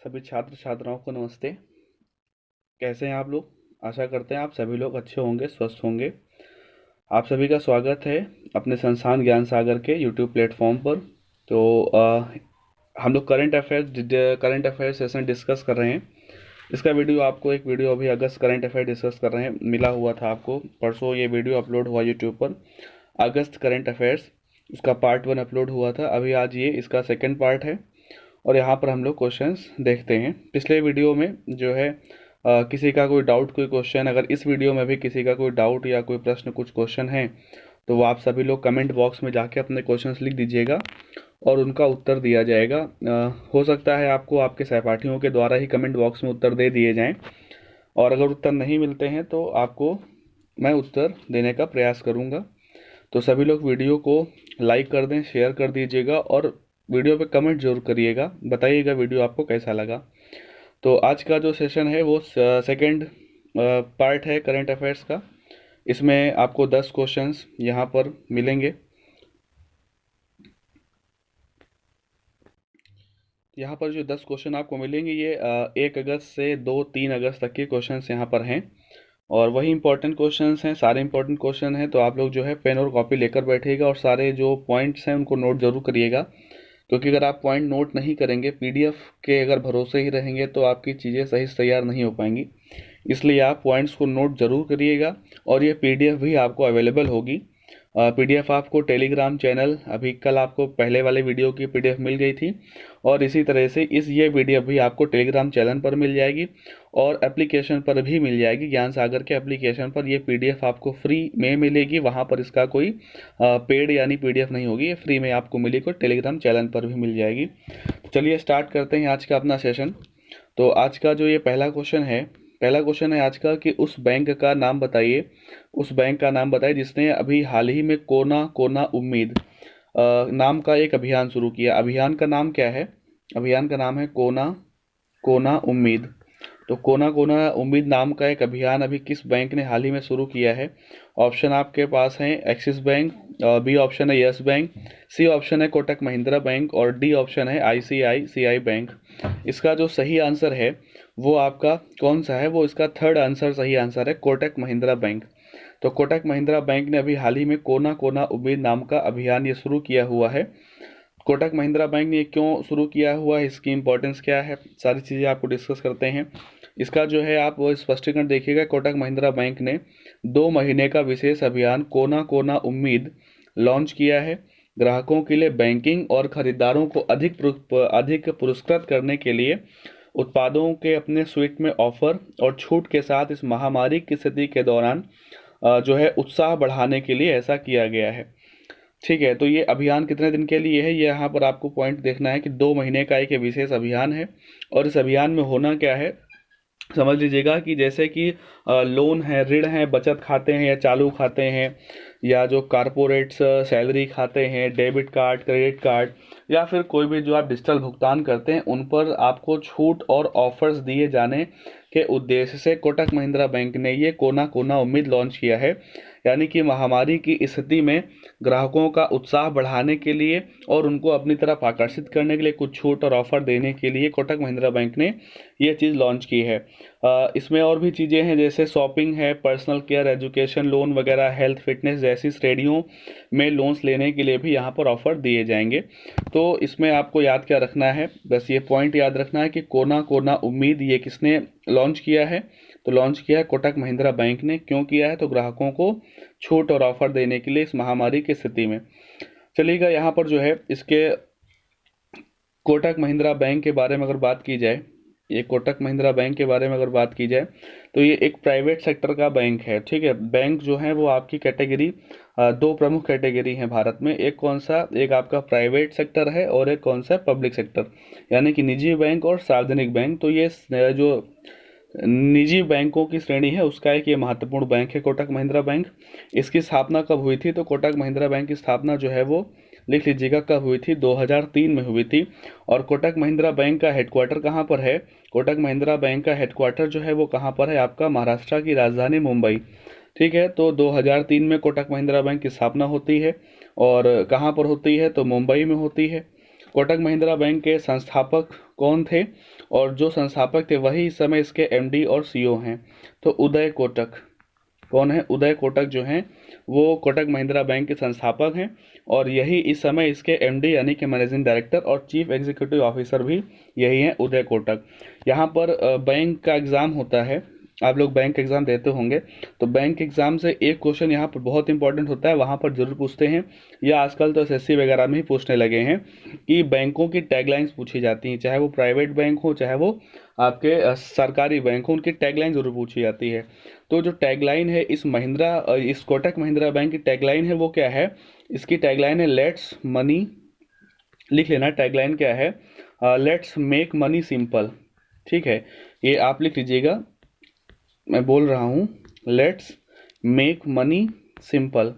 सभी छात्र छात्राओं को नमस्ते। कैसे हैं आप लोग? आशा करते हैं आप सभी लोग अच्छे होंगे, स्वस्थ होंगे। आप सभी का स्वागत है अपने संस्थान ज्ञान सागर के यूट्यूब प्लेटफॉर्म पर। तो हम लोग करंट अफेयर सेशन डिस्कस कर रहे हैं। इसका वीडियो आपको एक वीडियो अभी अगस्त करंट अफेयर डिस्कस कर रहे हैं मिला हुआ था आपको परसों। ये वीडियो अपलोड हुआ यूट्यूब पर, अगस्त करंट अफेयर्स। उसका पार्ट 1 अपलोड हुआ था। अभी आज ये इसका सेकंड पार्ट है और यहाँ पर हम लोग क्वेश्चंस देखते हैं। पिछले वीडियो में जो है किसी का कोई डाउट, कोई क्वेश्चन, अगर इस वीडियो में भी किसी का कोई डाउट या कोई प्रश्न, कुछ क्वेश्चन है तो वो आप सभी लोग कमेंट बॉक्स में जाके अपने क्वेश्चंस लिख दीजिएगा और उनका उत्तर दिया जाएगा। हो सकता है आपको आपके सहपाठियों के द्वारा ही कमेंट बॉक्स में उत्तर दे दिए जाएं, और अगर उत्तर नहीं मिलते हैं तो आपको मैं उत्तर देने का प्रयास करूंगा। तो सभी लोग वीडियो को लाइक कर दें, शेयर कर दीजिएगा और वीडियो पे कमेंट जरूर करिएगा, बताइएगा वीडियो आपको कैसा लगा। तो आज का जो सेशन है वो सेकंड पार्ट है करंट अफेयर्स का। इसमें आपको 10 क्वेश्चंस यहाँ पर मिलेंगे। यहाँ पर जो 10 क्वेश्चन आपको मिलेंगे ये 1 अगस्त से 2-3 अगस्त तक के क्वेश्चंस यहाँ पर हैं और वही इंपॉर्टेंट क्वेश्चंस हैं, सारे इंपॉर्टेंट क्वेश्चन हैं। तो आप लोग जो है पेन और कॉपी लेकर बैठिएगा और सारे जो पॉइंट्स हैं उनको नोट जरूर करिएगा, क्योंकि अगर आप पॉइंट नोट नहीं करेंगे, पीडीएफ के अगर भरोसे ही रहेंगे तो आपकी चीज़ें सही से तैयार नहीं हो पाएंगी। इसलिए आप पॉइंट्स को नोट जरूर करिएगा और ये पीडीएफ भी आपको अवेलेबल होगी। पीडीएफ आपको टेलीग्राम चैनल, अभी कल आपको पहले वाले वीडियो की पीडीएफ मिल गई थी और इसी तरह से ये पीडीएफ भी आपको टेलीग्राम चैनल पर मिल जाएगी और एप्लीकेशन पर भी मिल जाएगी। ज्ञान सागर के एप्लीकेशन पर ये पीडीएफ आपको फ्री में मिलेगी। वहाँ पर इसका कोई पेड यानी पीडीएफ नहीं होगी, ये फ्री में आपको मिलेगी और टेलीग्राम चैनल पर भी मिल जाएगी। तो चलिए स्टार्ट करते हैं आज का अपना सेशन। तो आज का जो ये पहला क्वेश्चन है आज का कि उस बैंक का नाम बताइए, उस बैंक का नाम बताइए जिसने अभी हाल ही में कोना कोना उम्मीद नाम का एक अभियान शुरू किया। अभियान का नाम क्या है? अभियान का नाम है कोना कोना उम्मीद। तो कोना कोना उम्मीद नाम का एक अभियान अभी किस बैंक ने हाल ही में शुरू किया है? ऑप्शन आपके पास हैं एक्सिस बैंक, बी ऑप्शन है यस बैंक, सी ऑप्शन है कोटक महिंद्रा बैंक और डी ऑप्शन है आईसीआईसीआई बैंक। इसका जो सही आंसर है वो आपका कौन सा है? वो इसका थर्ड आंसर सही आंसर है, कोटक महिंद्रा बैंक। तो कोटक महिंद्रा बैंक ने अभी हाल ही में कोना कोना उम्मीद नाम का अभियान ये शुरू किया हुआ है। कोटक महिंद्रा बैंक ने क्यों शुरू किया हुआ है, इसकी इंपॉर्टेंस क्या है, सारी चीज़ें आपको डिस्कस करते हैं। इसका जो है आप वो स्पष्टीकरण देखिएगा। कोटक महिंद्रा बैंक ने 2 महीने का विशेष अभियान कोना कोना उम्मीद लॉन्च किया है। ग्राहकों के लिए बैंकिंग और खरीदारों को अधिक पुरस्कृत करने के लिए उत्पादों के अपने स्वीट में ऑफर और छूट के साथ इस महामारी की स्थिति के दौरान जो है उत्साह बढ़ाने के लिए ऐसा किया गया है। ठीक है, तो ये अभियान कितने दिन के लिए है, ये यहाँ पर आपको पॉइंट देखना है कि 2 महीने का एक विशेष अभियान है। और इस अभियान में होना क्या है समझ लीजिएगा कि जैसे कि लोन है, ऋण है, बचत खाते हैं या चालू खाते हैं, या जो कारपोरेट्स सैलरी खाते हैं, डेबिट कार्ड, क्रेडिट कार्ड, या फिर कोई भी जो आप डिजिटल भुगतान करते हैं उन पर आपको छूट और ऑफर्स दिए जाने के उद्देश्य से कोटक महिंद्रा बैंक ने ये कोना कोना उम्मीद लॉन्च किया है। यानी कि महामारी की स्थिति में ग्राहकों का उत्साह बढ़ाने के लिए और उनको अपनी तरफ आकर्षित करने के लिए कुछ छूट और ऑफर देने के लिए कोटक महिंद्रा बैंक ने ये चीज़ लॉन्च की है। इसमें और भी चीज़ें हैं जैसे शॉपिंग है, पर्सनल केयर, एजुकेशन लोन वगैरह, हेल्थ फिटनेस जैसी श्रेणियों में लोन्स लेने के लिए भी यहाँ पर ऑफर दिए जाएंगे। तो इसमें आपको याद क्या रखना है, बस ये पॉइंट याद रखना है कि कोना कोना उम्मीद ये किसने लॉन्च किया है? तो लॉन्च किया है कोटक महिंद्रा बैंक ने। क्यों किया है? तो ग्राहकों को छूट और ऑफर देने के लिए इस महामारी की स्थिति में। चलिएगा यहाँ पर जो है इसके कोटक महिंद्रा बैंक के बारे में अगर बात की जाए, ये कोटक महिंद्रा बैंक के बारे में अगर बात की जाए तो ये एक प्राइवेट सेक्टर का बैंक है। ठीक है, बैंक जो है वो आपकी कैटेगरी, 2 प्रमुख कैटेगरी हैं भारत में। एक कौन सा? एक आपका प्राइवेट सेक्टर है और एक कौन सा? पब्लिक सेक्टर, यानी कि निजी बैंक और सार्वजनिक बैंक। तो ये जो निजी बैंकों की श्रेणी है उसका एक ये महत्वपूर्ण बैंक है कोटक महिंद्रा बैंक। इसकी स्थापना कब हुई थी? तो कोटक महिंद्रा बैंक की स्थापना जो है वो लिख लीजिएगा कब हुई थी, 2003 में हुई थी। और कोटक महिंद्रा बैंक का हेडक्वार्टर कहाँ पर है? कोटक महिंद्रा बैंक का हेडक्वार्टर जो है वो कहाँ पर है? आपका महाराष्ट्र की राजधानी मुंबई। ठीक है, तो 2003 में कोटक महिंद्रा बैंक की स्थापना होती है और कहाँ पर होती है? तो मुंबई में होती है। कोटक महिंद्रा बैंक के संस्थापक कौन थे, और जो संस्थापक थे वही इस समय इसके एमडी और सीईओ हैं। तो उदय कोटक कौन है, उदय कोटक जो हैं वो कोटक महिंद्रा बैंक के संस्थापक हैं, और यही इस समय इसके एमडी यानी कि मैनेजिंग डायरेक्टर और चीफ एग्जीक्यूटिव ऑफिसर भी यही हैं, उदय कोटक। यहाँ पर बैंक का एग्ज़ाम होता है, आप लोग बैंक एग्ज़ाम देते होंगे, तो बैंक एग्ज़ाम से एक क्वेश्चन यहाँ पर बहुत इंपॉर्टेंट होता है, वहाँ पर जरूर पूछते हैं, या आजकल तो एसएससी वगैरह में ही पूछने लगे हैं कि बैंकों की टैगलाइंस पूछी जाती हैं, चाहे वो प्राइवेट बैंक हो चाहे वो आपके सरकारी बैंक हो, उनकी टैगलाइन जरूर पूछी जाती है। तो जो टैगलाइन है इस कोटक महिंद्रा बैंक की टैगलाइन है वो क्या है, इसकी टैगलाइन है लेट्स मनी, लिख लेना टैगलाइन क्या है, लेट्स मेक मनी सिंपल। ठीक है, ये आप लिख लीजिएगा, मैं बोल रहा हूँ लेट्स मेक मनी सिंपल।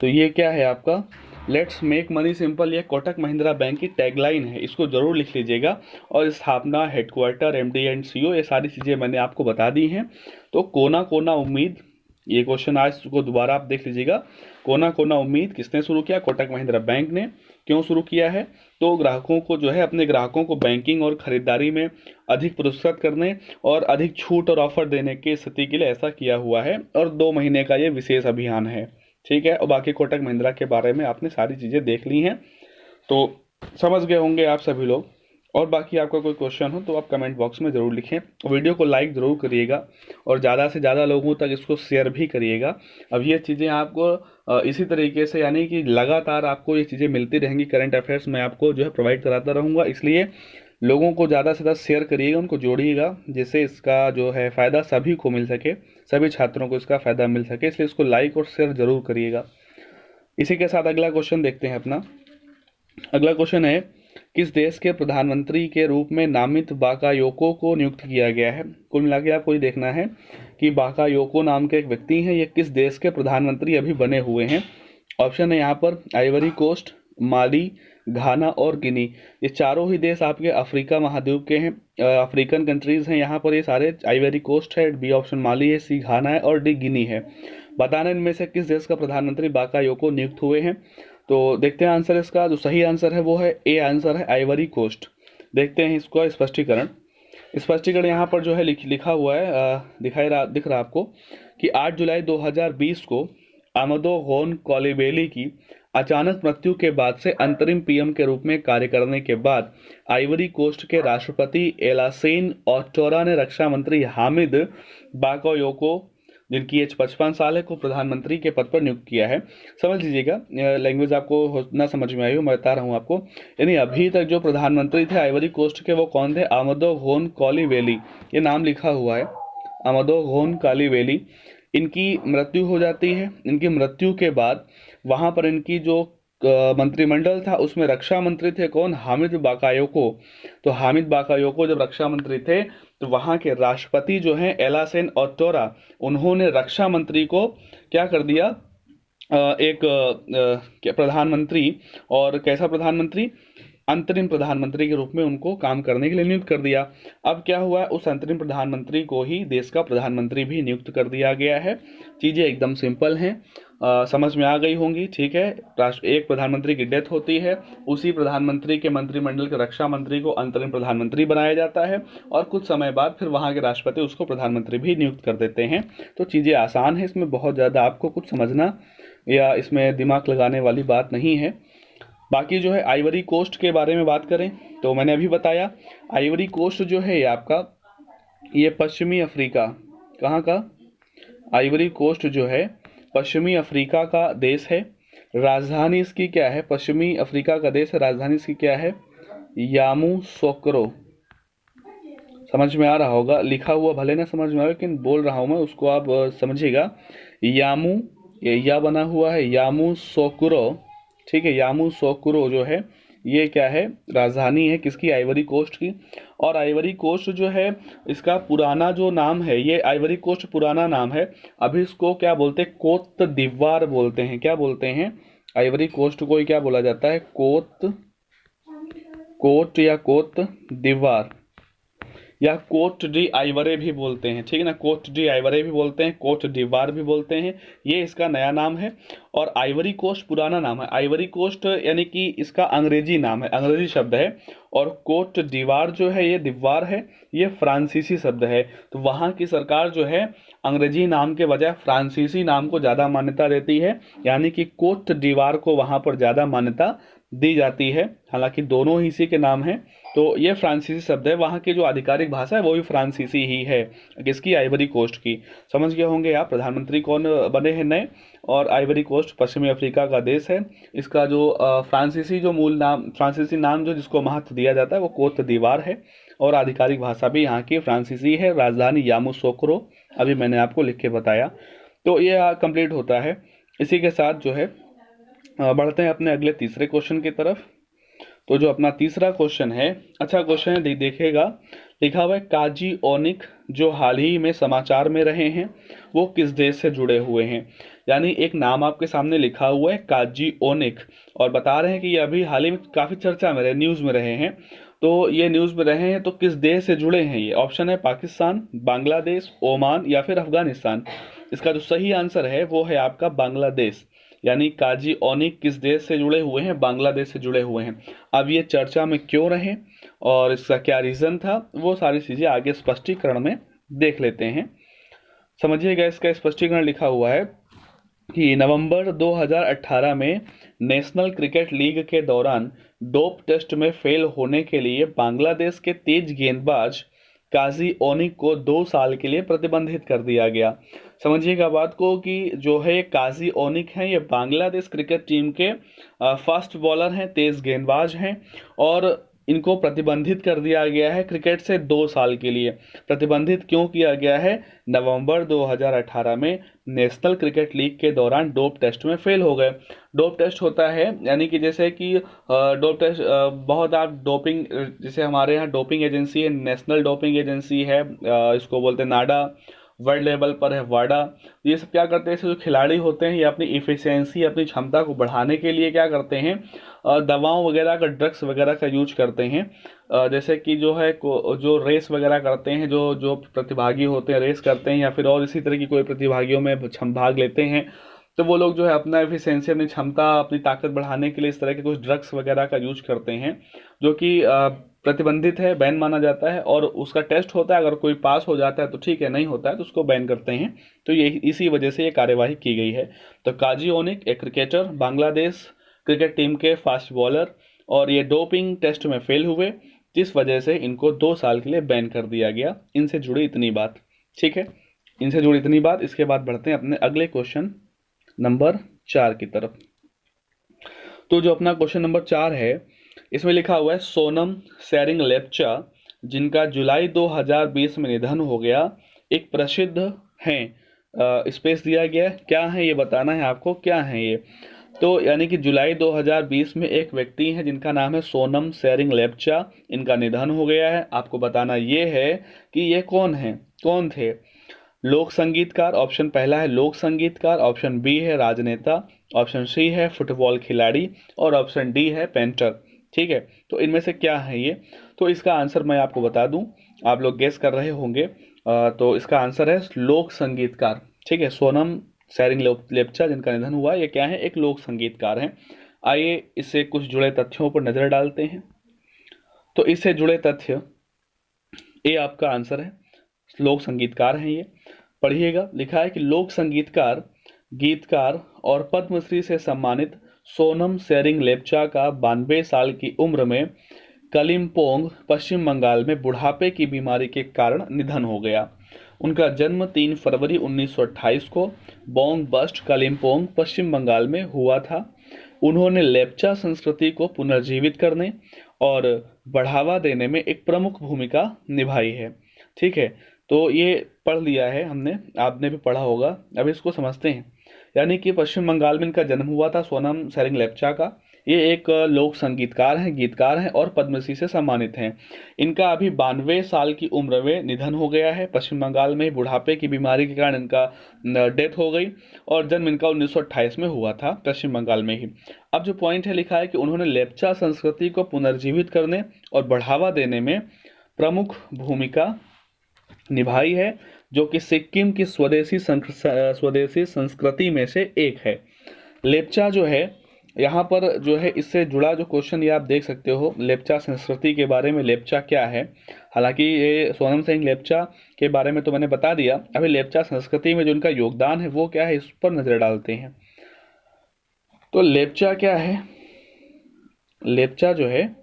तो ये क्या है आपका लेट्स मेक मनी सिंपल, ये कोटक महिंद्रा बैंक की टैगलाइन है, इसको जरूर लिख लीजिएगा। और स्थापना, हेडक्वार्टर, एमडी एंड सीईओ, ये सारी चीज़ें मैंने आपको बता दी हैं। तो कोना कोना उम्मीद, ये क्वेश्चन आज को दोबारा आप देख लीजिएगा। कोना कोना उम्मीद किसने शुरू किया, कोटक महिंद्रा बैंक ने। क्यों शुरू किया है, तो ग्राहकों को जो है अपने ग्राहकों को बैंकिंग और खरीदारी में अधिक पुरस्कृत करने और अधिक छूट और ऑफर देने की स्थिति के लिए ऐसा किया हुआ है, और 2 महीने का ये विशेष अभियान है। ठीक है, और बाकी कोटक महिंद्रा के बारे में आपने सारी चीज़ें देख ली हैं, तो समझ गए होंगे आप सभी लोग। और बाकी आपका कोई क्वेश्चन हो तो आप कमेंट बॉक्स में ज़रूर लिखें, वीडियो को लाइक ज़रूर करिएगा और ज़्यादा से ज़्यादा लोगों तक इसको शेयर भी करिएगा। अब ये चीज़ें आपको इसी तरीके से यानी कि लगातार आपको ये चीज़ें मिलती रहेंगी, करंट अफेयर्स मैं आपको जो है प्रोवाइड कराता रहूँगा, इसलिए लोगों को ज़्यादा से ज़्यादा शेयर करिएगा, उनको जोड़िएगा, जिससे इसका जो है फ़ायदा सभी को मिल सके, सभी छात्रों को इसका फ़ायदा मिल सके, इसलिए इसको लाइक और शेयर ज़रूर करिएगा। इसी के साथ अगला क्वेश्चन देखते हैं अपना। अगला क्वेश्चन है, किस देश के प्रधानमंत्री के रूप में नामित बाकायोको को नियुक्त किया गया है। कुल मिला के आपको ये देखना है कि बाकायोको नाम के एक व्यक्ति हैं, ये किस देश के प्रधानमंत्री अभी बने हुए हैं। ऑप्शन है यहाँ पर आइवरी कोस्ट, माली, घाना और गिनी। ये चारों ही देश आपके अफ्रीका महाद्वीप के हैं, अफ्रीकन कंट्रीज हैं यहाँ पर ये सारे। आइवरी कोस्ट है, बी ऑप्शन माली है, सी घाना है और डी गिनी है। बताना इनमें से किस देश का प्रधानमंत्री बाकायोको नियुक्त हुए हैं। तो देखते हैं आंसर इसका, जो सही आंसर है वो है ए आंसर है आइवरी कोस्ट। देखते हैं इसको स्पष्टीकरण यहाँ पर जो है लिखा हुआ है, दिख रहा आपको कि 8 जुलाई 2020 को आमदो गोन कोलिबेली की अचानक मृत्यु के बाद से अंतरिम पीएम के रूप में कार्य करने के बाद आइवरी कोस्ट के राष्ट्रपति एलासेन ओटोरा ने रक्षा मंत्री हामिद बाकायोको, जिनकी एज 55 साल है, को प्रधानमंत्री के पद पर नियुक्त किया है। समझ लीजिएगा, लैंग्वेज आपको ना समझ में आई हो, मैं बता रहा हूँ आपको। यानी अभी तक जो प्रधानमंत्री थे आइवरी कोस्ट के वो कौन थे, आमदो गोन कोलिबेली, ये नाम लिखा हुआ है, आमदो गोन कोलिबेली। इनकी मृत्यु हो जाती है, इनकी मृत्यु के बाद वहाँ पर इनकी जो मंत्रिमंडल था उसमें रक्षा मंत्री थे कौन, हामिद बाकायोको। तो हामिद बाकायोको जब रक्षा मंत्री थे तो वहाँ के राष्ट्रपति जो हैं एलासेन ओटोरा, उन्होंने रक्षा मंत्री को क्या कर दिया, एक प्रधानमंत्री, और कैसा प्रधानमंत्री, अंतरिम प्रधानमंत्री के रूप में उनको काम करने के लिए नियुक्त कर दिया। अब क्या हुआ, उस अंतरिम प्रधानमंत्री को ही देश का प्रधानमंत्री भी नियुक्त कर दिया गया है। चीज़ें एकदम सिंपल हैं, समझ में आ गई होंगी। ठीक है, एक प्रधानमंत्री की डेथ होती है, उसी प्रधानमंत्री के मंत्रिमंडल के रक्षा मंत्री को अंतरिम प्रधानमंत्री बनाया जाता है, और कुछ समय बाद फिर वहाँ के राष्ट्रपति उसको प्रधानमंत्री भी नियुक्त कर देते हैं। तो चीज़ें आसान है, इसमें बहुत ज़्यादा आपको कुछ समझना या इसमें दिमाग लगाने वाली बात नहीं है। बाकी जो है आइवरी कोस्ट के बारे में बात करें तो मैंने अभी बताया, आइवरी कोस्ट जो है ये आपका, ये पश्चिमी अफ्रीका, कहाँ का, आइवरी कोस्ट जो है पश्चिमी अफ्रीका का देश है। राजधानी इसकी क्या है, पश्चिमी अफ्रीका का देश है, राजधानी इसकी क्या है, यामूसोक्रो। समझ में आ रहा होगा, लिखा हुआ भले ना समझ में आए लेकिन बोल रहा हूँ मैं, उसको आप समझिएगा। यामू, ये या बना हुआ है, यामूसोक्रो। ठीक है, यामूसोक्रो जो है ये क्या है, राजधानी है किसकी, आइवरी कोस्ट की। और आइवरी कोस्ट जो है इसका पुराना जो नाम है, ये आइवरी कोस्ट पुराना नाम है, अभी इसको क्या बोलते हैं, कोत दीवार बोलते हैं। क्या बोलते हैं, आइवरी कोस्ट को क्या बोला जाता है, कोट या कोत दीवार, या कोट डी आइवरे भी बोलते हैं, ठीक है ना, कोट डी आइवरे भी बोलते हैं, कोट डिवार भी बोलते हैं, ये इसका नया नाम है। और आइवरी कोस्ट पुराना नाम है, आइवरी कोस्ट यानी कि इसका अंग्रेजी नाम है, अंग्रेजी शब्द है। और कोट डिवार जो है, ये दीवार है, ये फ्रांसीसी शब्द है। तो वहाँ की सरकार जो है अंग्रेजी नाम के बजाय फ्रांसीसी नाम को ज़्यादा मान्यता देती है, यानी कि कोट डिवार को वहाँ पर ज़्यादा मान्यता दी जाती है। हालांकि दोनों ही इसी के नाम हैं। तो ये फ्रांसीसी शब्द है, वहाँ की जो आधिकारिक भाषा है वो भी फ्रांसीसी ही है, किसकी, आइवरी कोस्ट की। समझ गए होंगे आप प्रधानमंत्री कौन बने हैं नए। और आइवरी कोस्ट पश्चिमी अफ्रीका का देश है। इसका जो फ्रांसीसी जो मूल नाम, फ्रांसीसी नाम जो जिसको महत्व दिया जाता है वो कोत दीवार है। और आधिकारिक भाषा भी यहाँ की फ्रांसीसी है। राजधानी यामूसोक्रो, अभी मैंने आपको लिख के बताया। तो ये कंप्लीट होता है। इसी के साथ जो है बढ़ते हैं अपने अगले तीसरे क्वेश्चन की तरफ। तो जो अपना तीसरा क्वेश्चन है, अच्छा क्वेश्चन है, देखिएगा। लिखा हुआ है काजी ओनिक जो हाल ही में समाचार में रहे हैं वो किस देश से जुड़े हुए हैं। यानी एक नाम आपके सामने लिखा हुआ है काजी ओनिक, और बता रहे हैं कि ये अभी हाल ही में काफ़ी चर्चा में रहे, न्यूज़ में रहे हैं। तो ये न्यूज़ में रहे हैं तो किस देश से जुड़े हैं ये। ऑप्शन है पाकिस्तान, बांग्लादेश, ओमान या फिर अफगानिस्तान। इसका जो सही आंसर है वो है आपका बांग्लादेश। यानी काजी ओनिक किस देश से जुड़े हुए हैं, बांग्लादेश से जुड़े हुए हैं। अब ये चर्चा में क्यों रहे और इसका क्या रीज़न था, वो सारी चीज़ें आगे स्पष्टीकरण में देख लेते हैं। समझिएगा, इसका स्पष्टीकरण लिखा हुआ है कि नवंबर 2018 में नेशनल क्रिकेट लीग के दौरान डोप टेस्ट में फेल होने के लिए बांग्लादेश के तेज गेंदबाज काजी ओनिक को 2 साल के लिए प्रतिबंधित कर दिया गया। समझिएगा बात को कि जो है काजी ओनिक हैं, ये बांग्लादेश क्रिकेट टीम के फास्ट बॉलर हैं, तेज गेंदबाज हैं। और इनको प्रतिबंधित कर दिया गया है क्रिकेट से 2 साल के लिए। प्रतिबंधित क्यों किया गया है? नवंबर 2018 में नेशनल क्रिकेट लीग के दौरान डोप टेस्ट में फेल हो गए। डोप टेस्ट होता है यानी कि जैसे कि डोप टेस्ट बहुत आप डोपिंग, जैसे हमारे यहाँ डोपिंग एजेंसी है, नेशनल डोपिंग एजेंसी है, इसको बोलते हैं नाडा। वर्ल्ड लेवल पर है वाडा। ये सब क्या करते हैं, जो खिलाड़ी होते हैं ये अपनी इफिशियंसी, अपनी क्षमता को बढ़ाने के लिए क्या करते हैं, दवाओं वगैरह का, ड्रग्स वगैरह का यूज करते हैं। जैसे कि जो है जो रेस वगैरह करते हैं, जो जो प्रतिभागी होते हैं रेस करते हैं या फिर और इसी तरह की कोई प्रतिभागियों में भाग लेते हैं, तो वो लोग जो है अपना एफिशिएंसी, अपनी क्षमता, अपनी ताकत बढ़ाने के लिए इस तरह के कुछ ड्रग्स वगैरह का यूज करते हैं, जो कि प्रतिबंधित है, बैन माना जाता है। और उसका टेस्ट होता है, अगर कोई पास हो जाता है तो ठीक है, नहीं होता है तो उसको बैन करते हैं। तो ये इसी वजह से ये कार्यवाही की गई है। तो काजी ओनिक एक क्रिकेटर, बांग्लादेश क्रिकेट टीम के फास्ट बॉलर, और ये डोपिंग टेस्ट में फेल हुए, जिस वजह से इनको 2 साल के लिए बैन कर दिया गया। इनसे जुड़ी इतनी बात, ठीक है, इनसे जुड़ी इतनी बात। इसके बाद बढ़ते हैं अपने अगले क्वेश्चन नंबर 4 की तरफ। तो जो अपना क्वेश्चन नंबर 4 है, इसमें लिखा हुआ है सोनम सेरिंग लेप्चा जिनका जुलाई 2020 में निधन हो गया एक प्रसिद्ध हैं। स्पेस दिया गया है, क्या है ये बताना है आपको, क्या है ये। तो यानी कि जुलाई 2020 में एक व्यक्ति है जिनका नाम है सोनम सेरिंग लेप्चा, इनका निधन हो गया है। आपको बताना ये है कि ये कौन है, कौन थे। लोक संगीतकार, ऑप्शन पहला है लोक संगीतकार, ऑप्शन बी है राजनेता, ऑप्शन सी है फुटबॉल खिलाड़ी, और ऑप्शन डी है पेंटर। ठीक है, तो इनमें से क्या है ये। तो इसका आंसर मैं आपको बता दूं, आप लोग गेस कर रहे होंगे। तो इसका आंसर है लोक संगीतकार। ठीक है, सोनम सेरिंग लेप्चा जिनका निधन हुआ, ये क्या है, एक लोक संगीतकार हैं। आइए इससे कुछ जुड़े तथ्यों पर नजर डालते हैं। तो इससे जुड़े तथ्य, ये आपका आंसर है, लोक संगीतकार हैं ये। पढ़िएगा, लिखा है कि लोक संगीतकार, गीतकार और पद्मश्री से सम्मानित सोनम सेरिंग लेप्चा का 92 साल की उम्र में कलिम्पोंग पश्चिम बंगाल में बुढ़ापे की बीमारी के कारण निधन हो गया। उनका जन्म 3 फरवरी 1928 को बोंग बस्ट कलिम्पोंग पश्चिम बंगाल में हुआ था। उन्होंने लेप्चा संस्कृति को पुनर्जीवित करने और बढ़ावा देने में एक प्रमुख भूमिका निभाई है। ठीक है, तो ये पढ़ लिया है हमने, आपने भी पढ़ा होगा। अब इसको समझते हैं। यानी कि पश्चिम बंगाल में इनका जन्म हुआ था, सोनम सेरिंग लेप्चा का। ये एक लोक संगीतकार हैं, गीतकार हैं और पद्मश्री से सम्मानित हैं। इनका अभी 92 साल की उम्र में निधन हो गया है। पश्चिम बंगाल में बुढ़ापे की बीमारी के कारण इनका डेथ हो गई, और जन्म इनका 1928 में हुआ था, पश्चिम बंगाल में ही। अब जो पॉइंट है, लिखा है कि उन्होंने लेप्चा संस्कृति को पुनर्जीवित करने और बढ़ावा देने में प्रमुख भूमिका निभाई है, जो कि सिक्किम की स्वदेशी संस्कृति में से एक है। लेप्चा जो है, यहाँ पर जो है इससे जुड़ा जो क्वेश्चन ये आप देख सकते हो, लेप्चा संस्कृति के बारे में, लेप्चा क्या है। हालांकि ये सोनम सिंह लेप्चा के बारे में तो मैंने बता दिया, अभी लेप्चा संस्कृति में जो उनका योगदान है वो क्या है, इस पर नजर डालते हैं। तो लेप्चा क्या है? लेप्चा जो है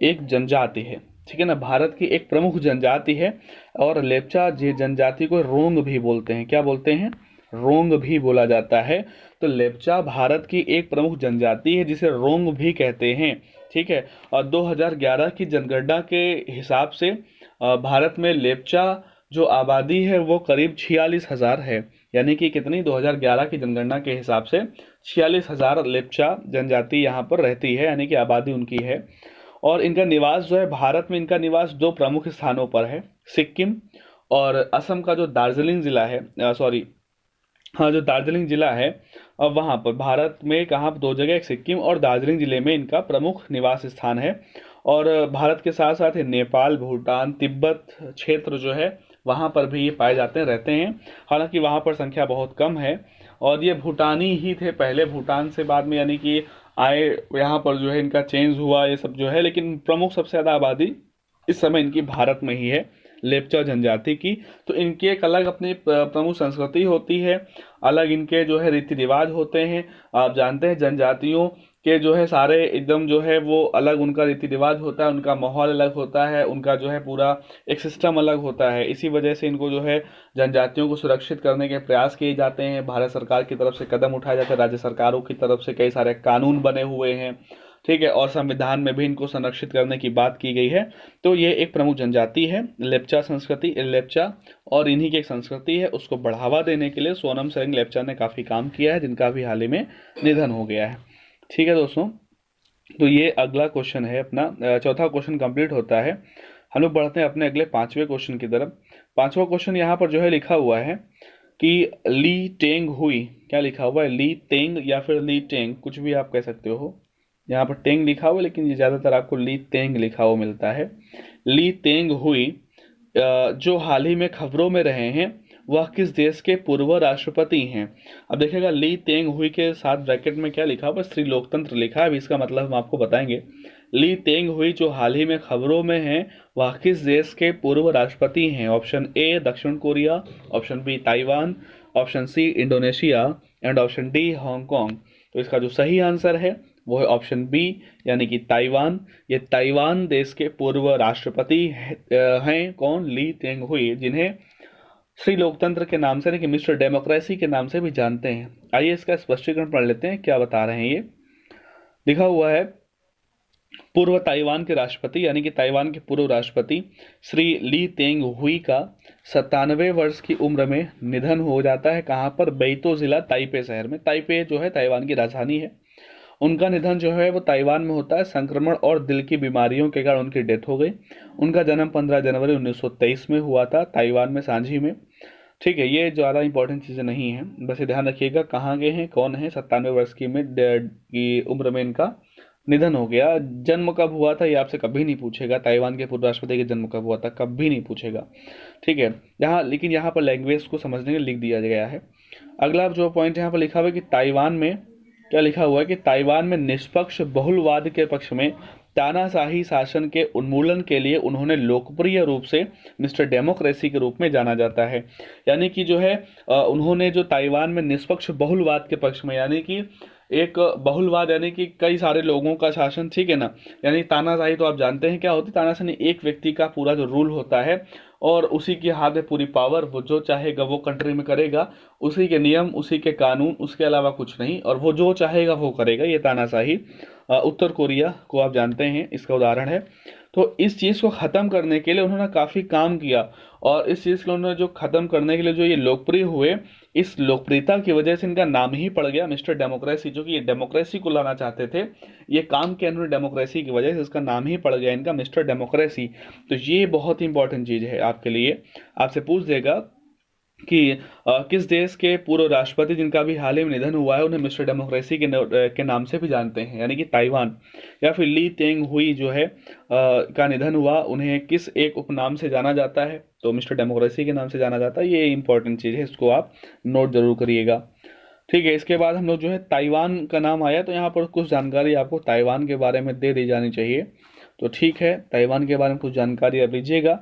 एक जनजाति है, ठीक है ना, भारत की एक प्रमुख जनजाति है। और लेप्चा जनजाति को रोंग भी बोलते हैं। क्या बोलते हैं? रोंग भी बोला जाता है। तो लेप्चा भारत की एक प्रमुख जनजाति है जिसे रोंग भी कहते हैं, ठीक है। और 2011 की जनगणना के हिसाब से भारत में लेप्चा जो आबादी है वो करीब 46,000 है। यानी कि कितनी? 2011 की जनगणना के हिसाब से 46,000 लेप्चा जनजाति यहाँ पर रहती है, यानी कि आबादी उनकी है। और इनका निवास जो है, भारत में इनका निवास दो प्रमुख स्थानों पर है, सिक्किम और असम का जो दार्जिलिंग जिला है, सॉरी हाँ, जो दार्जिलिंग जिला है, अब वहाँ पर भारत में कहाँ, दो जगह, एक सिक्किम और दार्जिलिंग जिले में इनका प्रमुख निवास स्थान है। और भारत के साथ साथ नेपाल, भूटान, तिब्बत क्षेत्र जो है वहाँ पर भी ये पाए जाते हैं, रहते हैं। हालांकि वहाँ पर संख्या बहुत कम है। और ये भूटानी ही थे पहले, भूटान से बाद में यानी कि आए, यहाँ पर जो है इनका चेंज हुआ ये सब जो है, लेकिन प्रमुख सबसे ज़्यादा आबादी इस समय इनकी भारत में ही है, लेप्चा जनजाति की। तो इनकी एक अलग अपनी प्रमुख संस्कृति होती है, अलग इनके जो है रीति रिवाज होते हैं। आप जानते हैं जनजातियों के जो है सारे एकदम जो है वो अलग उनका रीति रिवाज होता है, उनका माहौल अलग होता है, उनका जो है पूरा एक सिस्टम अलग होता है। इसी वजह से इनको जो है जनजातियों को सुरक्षित करने के प्रयास किए जाते हैं, भारत सरकार की तरफ से कदम उठाए जाते हैं, राज्य सरकारों की तरफ से कई सारे कानून बने हुए हैं, ठीक है। और संविधान में भी इनको संरक्षित करने की बात की गई है। तो ये एक प्रमुख जनजाति है लेप्चा संस्कृति, लेप्चा, और इन्हीं की एक संस्कृति है, उसको बढ़ावा देने के लिए सोनम सिंह लेप्चा ने काफ़ी काम किया है, जिनका भी हाल ही में निधन हो गया है, ठीक है दोस्तों। तो ये अगला क्वेश्चन है अपना, चौथा क्वेश्चन कंप्लीट होता है। हम लोग बढ़ते हैं अपने अगले पांचवें क्वेश्चन की तरफ। पांचवा क्वेश्चन यहाँ पर जो है लिखा हुआ है कि ली टेंग हुई, क्या लिखा हुआ है? ली टेंग या फिर ली टेंग, कुछ भी आप कह सकते हो। यहाँ पर टेंग लिखा हुआ है, लेकिन ये ज़्यादातर आपको ली तेंग लिखा हुआ मिलता है। ली तेंग हुई जो हाल ही में खबरों में रहे हैं, वह किस देश के पूर्व राष्ट्रपति हैं? अब देखिएगा, ली तेंग हुई के साथ ब्रैकेट में क्या लिखा हुआ है? श्री लोकतंत्र लिखा है। अभी इसका मतलब हम आपको बताएंगे। ली तेंग हुई जो हाल ही में खबरों में हैं, वह किस देश के पूर्व राष्ट्रपति हैं? ऑप्शन ए दक्षिण Korea, option B Taiwan, option C Indonesia and option D Hong Kong. तो इसका जो सही आंसर है वो है ऑप्शन बी, यानी कि ताइवान। ये ताइवान देश के पूर्व राष्ट्रपति हैं कौन? ली तेंग हुई, जिन्हें श्री लोकतंत्र के नाम से, यानी कि मिस्टर डेमोक्रेसी के नाम से भी जानते हैं। आइए इसका स्पष्टीकरण पढ़ लेते हैं, क्या बता रहे हैं ये। लिखा हुआ है, पूर्व ताइवान के राष्ट्रपति, यानी कि ताइवान के पूर्व राष्ट्रपति श्री ली तेंग हुई का 97 वर्ष की उम्र में निधन हो जाता है। कहाँ पर? बेइतो जिला, ताइपे शहर में। ताइपे जो है ताइवान की राजधानी है। उनका निधन जो है वो ताइवान में होता है। संक्रमण और दिल की बीमारियों के कारण उनकी डेथ हो गई। उनका जन्म 15 जनवरी 1923 में हुआ था, ताइवान में, सांझी में, ठीक है। ये ज़्यादा इंपॉर्टेंट चीज़ें नहीं है, बस ये ध्यान रखिएगा कहाँ गए हैं, कौन है। 97 वर्ष की उम्र में इनका निधन हो गया। जन्म कब हुआ था ये आपसे कभी नहीं पूछेगा, ताइवान के पूर्व राष्ट्रपति का जन्म कब हुआ था कभी नहीं पूछेगा, ठीक है। यहाँ लेकिन यहाँ पर लैंग्वेज को समझने के लिए लिख दिया गया है। अगला जो पॉइंट यहाँ पर लिखा हुआ है कि ताइवान में, क्या लिखा हुआ है कि ताइवान में निष्पक्ष बहुलवाद के पक्ष में तानाशाही शासन के उन्मूलन के लिए उन्होंने लोकप्रिय रूप से मिस्टर डेमोक्रेसी के रूप में जाना जाता है। यानी कि जो है उन्होंने जो ताइवान में निष्पक्ष बहुलवाद के पक्ष में, यानी कि एक बहुलवाद यानी कि कई सारे लोगों का शासन, ठीक है ना। यानी तानाशाही तो आप जानते हैं क्या होती है। तानाशाही एक व्यक्ति का पूरा जो रूल होता है और उसी के हाथ में पूरी पावर, वो जो चाहेगा वो कंट्री में करेगा, उसी के नियम, उसी के कानून, उसके अलावा कुछ नहीं, और वो जो चाहेगा वो करेगा। ये तानाशाही उत्तर कोरिया को आप जानते हैं, इसका उदाहरण है। तो इस चीज़ को ख़त्म करने के लिए उन्होंने काफ़ी काम किया, और इस चीज़ को उन्होंने जो ख़त्म करने के लिए जो ये लोकप्रिय हुए, इस लोकप्रियता की वजह से इनका नाम ही पड़ गया मिस्टर डेमोक्रेसी। जो कि ये डेमोक्रेसी को लाना चाहते थे, ये काम किया उन्होंने डेमोक्रेसी की वजह से, इसका नाम ही पड़ गया इनका मिस्टर डेमोक्रेसी। तो ये बहुत ही इंपॉर्टेंट चीज़ है आपके लिए। आपसे पूछ देगा कि किस देश के पूर्व राष्ट्रपति जिनका भी हाल ही में निधन हुआ है उन्हें मिस्टर डेमोक्रेसी के नाम से भी जानते हैं, यानी कि ताइवान। या फिर ली तेंग हुई जो है का निधन हुआ, उन्हें किस एक उपनाम से जाना जाता है, तो मिस्टर डेमोक्रेसी के नाम से जाना जाता है। ये इंपॉर्टेंट चीज़ है, इसको आप नोट जरूर करिएगा। ठीक है, इसके बाद हम लोग जो है ताइवान का नाम आया, तो यहाँ पर कुछ जानकारी आपको ताइवान के बारे में दे दी जानी चाहिए। तो ठीक है, ताइवान के बारे में कुछ जानकारी अब लीजिएगा।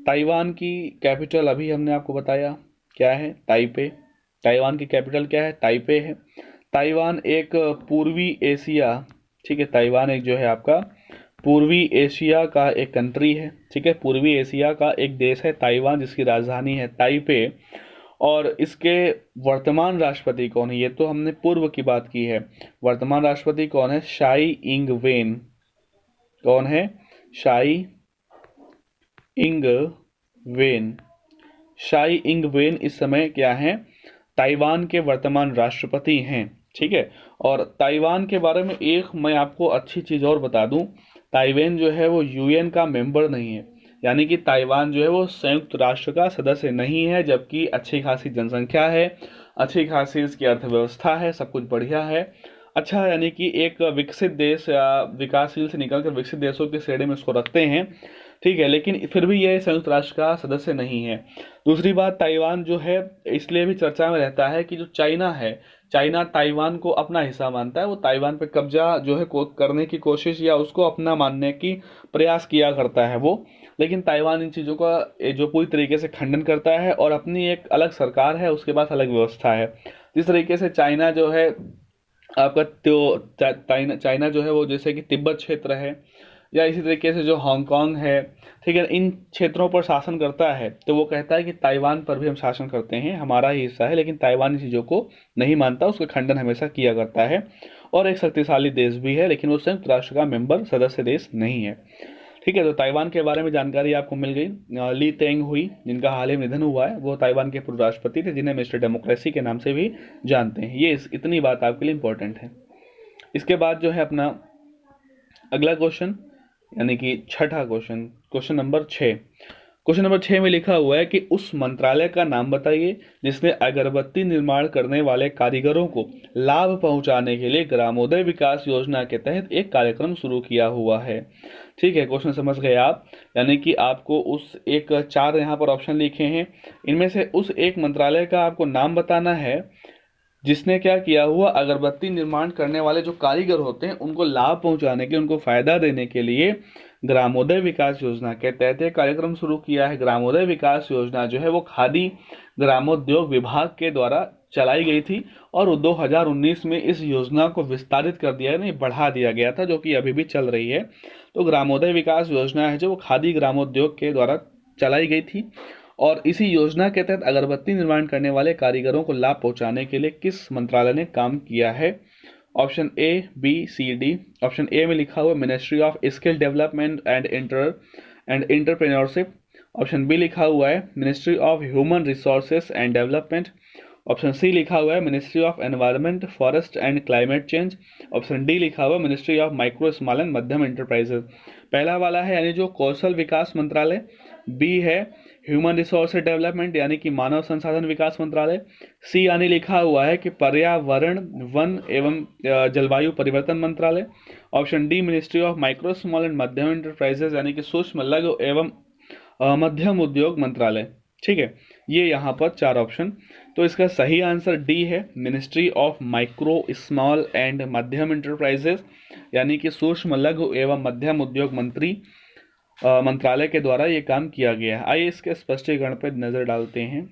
ताइवान की कैपिटल अभी हमने आपको बताया क्या है, ताइपे। ताइवान की कैपिटल क्या है, ताइपे है। ताइवान एक पूर्वी एशिया, ठीक है, ताइवान एक जो है आपका पूर्वी एशिया का एक कंट्री है, ठीक है, पूर्वी एशिया का एक देश है ताइवान, जिसकी राजधानी है ताइपे। और इसके वर्तमान राष्ट्रपति कौन है, ये तो हमने पूर्व की बात की है। वर्तमान राष्ट्रपति कौन है, शाई इंग वेन। कौन है, शाई इंग वेन। शाई इंग वेन इस समय क्या है, ताइवान के वर्तमान राष्ट्रपति हैं। ठीक है, और ताइवान के बारे में एक मैं आपको अच्छी चीज़ और बता दूं, ताइवान जो है वो यूएन का मेंबर नहीं है, यानी कि ताइवान जो है वो संयुक्त राष्ट्र का सदस्य नहीं है, जबकि अच्छी खासी जनसंख्या है, अच्छी खासी इसकी अर्थव्यवस्था है, सब कुछ बढ़िया है। अच्छा, यानी कि एक विकसित देश या विकासशील से निकलकर विकसित देशों की श्रेणी में इसको रखते हैं। ठीक है, लेकिन फिर भी यह संयुक्त राष्ट्र का सदस्य नहीं है। दूसरी बात, ताइवान जो है इसलिए भी चर्चा में रहता है कि जो चाइना है, चाइना ताइवान को अपना हिस्सा मानता है, वो ताइवान पे कब्जा जो है करने की कोशिश या उसको अपना मानने की प्रयास किया करता है वो। लेकिन ताइवान इन चीज़ों का जो पूरी तरीके से खंडन करता है और अपनी एक अलग सरकार है, उसके पास अलग व्यवस्था है। जिस तरीके से चाइना जो है आपका, तो चाइना जो है वो जैसे कि तिब्बत क्षेत्र है, या इसी तरीके से जो हांगकांग है, ठीक है, इन क्षेत्रों पर शासन करता है, तो वो कहता है कि ताइवान पर भी हम शासन करते हैं, हमारा ही हिस्सा है। लेकिन ताइवान इन चीज़ों को नहीं मानता, उसका खंडन हमेशा किया करता है। और एक शक्तिशाली देश भी है, लेकिन वो संयुक्त राष्ट्र का मेंबर सदस्य देश नहीं है। ठीक है, तो ताइवान के बारे में जानकारी आपको मिल गई। ली तेंग हुई, जिनका हाल ही में निधन हुआ है, वो ताइवान के पूर्व राष्ट्रपति थे, जिन्हें मिस्टर डेमोक्रेसी के नाम से भी जानते हैं। ये इतनी बात आपके लिए इंपॉर्टेंट है। इसके बाद जो है अपना अगला क्वेश्चन, यानी कि छठा question, question number 6। Question number 6 में लिखा हुआ है कि उस मंत्रालय का नाम बताइए जिसने अगरबत्ती निर्माण करने वाले कारीगरों को लाभ पहुंचाने के लिए ग्रामोदय विकास योजना के तहत एक कार्यक्रम शुरू किया हुआ है। ठीक है, क्वेश्चन समझ गए आप, यानी कि आपको उस एक 4 यहाँ पर ऑप्शन लिखे हैं, इनमें से उस एक मंत्रालय का आपको नाम बताना है जिसने क्या किया हुआ, अगरबत्ती निर्माण करने वाले जो कारीगर होते हैं उनको लाभ पहुंचाने के लिए, उनको फायदा देने के लिए ग्रामोदय विकास योजना के तहत एक कार्यक्रम शुरू किया है। ग्रामोदय विकास योजना जो है वो खादी ग्रामोद्योग विभाग के द्वारा चलाई गई थी, और 2019 में इस योजना को विस्तारित कर दिया, नहीं बढ़ा दिया गया था, जो कि अभी भी चल रही है। तो ग्रामोदय विकास योजना है जो वो खादी ग्रामोद्योग के द्वारा चलाई गई थी, और इसी योजना के तहत अगरबत्ती निर्माण करने वाले कारीगरों को लाभ पहुंचाने के लिए किस मंत्रालय ने काम किया है। Option A, B, C, D. Option A में लिखा हुआ ministry of skill development and entrepreneurship. Option B लिखा हुआ है ministry of human resources and development. Option C लिखा हुआ है ministry of environment, forest and climate change. Option D लिखा हुआ है ministry of micro, small and मध्यम एंटरप्राइजेज। पहला वाला है यानी जो कौशल विकास मंत्रालय, बी है ह्यूमन रिसोर्स डेवलपमेंट यानी कि मानव संसाधन विकास मंत्रालय, सी यानी लिखा हुआ है कि पर्यावरण, वन एवं जलवायु परिवर्तन मंत्रालय। Option D ministry of micro, small and मध्यम एंटरप्राइजेज यानी कि सूक्ष्म, लघु एवं मध्यम उद्योग मंत्रालय। ठीक है, ये यहाँ पर 4 ऑप्शन। तो इसका सही आंसर डी है, ministry of micro, small and मध्यम एंटरप्राइजेज यानी कि सूक्ष्म, लघु एवं मध्यम उद्योग मंत्रालय के द्वारा ये काम किया गया है। आइए इसके स्पष्टीकरण पर नजर डालते हैं।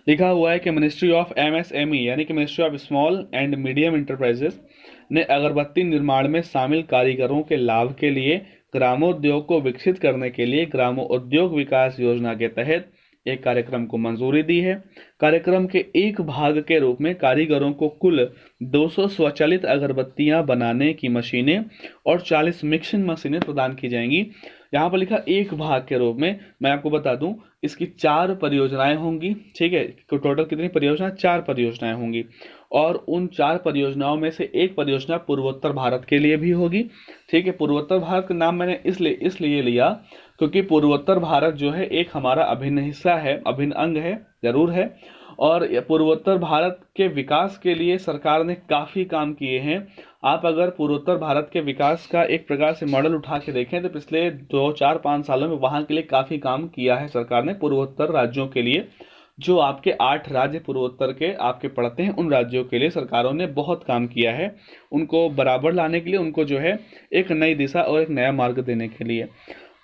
लिखा हुआ है कि मिनिस्ट्री ऑफ एमएसएमई यानी कि ministry of small and medium enterprises ने अगरबत्ती निर्माण में शामिल कारीगरों के लाभ के लिए ग्रामोद्योग को विकसित करने के लिए ग्रामोद्योग विकास योजना के तहत एक कार्यक्रम को मंजूरी दी है। कार्यक्रम के एक भाग के रूप में कारीगरों को कुल 200 स्वचालित अगरबत्तियां बनाने की मशीनें और 40 मिक्सिंग मशीनें प्रदान की जाएंगी। यहाँ पर लिखा एक भाग के रूप में, मैं आपको बता दूं इसकी 4 परियोजनाएं होंगी। ठीक है, टोटल कितनी परियोजना, 4 परियोजनाएं होंगी, और उन 4 परियोजनाओं में से एक परियोजना पूर्वोत्तर भारत के लिए भी होगी। ठीक है, पूर्वोत्तर भारत का नाम मैंने इसलिए लिया क्योंकि पूर्वोत्तर भारत जो है एक हमारा अभिन्न हिस्सा है, अभिन्न अंग है, जरूर है। और पूर्वोत्तर भारत के विकास के लिए सरकार ने काफ़ी काम किए हैं। आप अगर पूर्वोत्तर भारत के विकास का एक प्रकार से मॉडल उठा के देखें तो पिछले 2 4 5 सालों में वहाँ के लिए काफ़ी काम किया है सरकार ने, पूर्वोत्तर राज्यों के लिए। जो आपके 8 राज्य पूर्वोत्तर के आपके पड़ते हैं, उन राज्यों के लिए सरकारों ने बहुत काम किया है, उनको बराबर लाने के लिए, उनको जो है एक नई दिशा और एक नया मार्ग देने के लिए।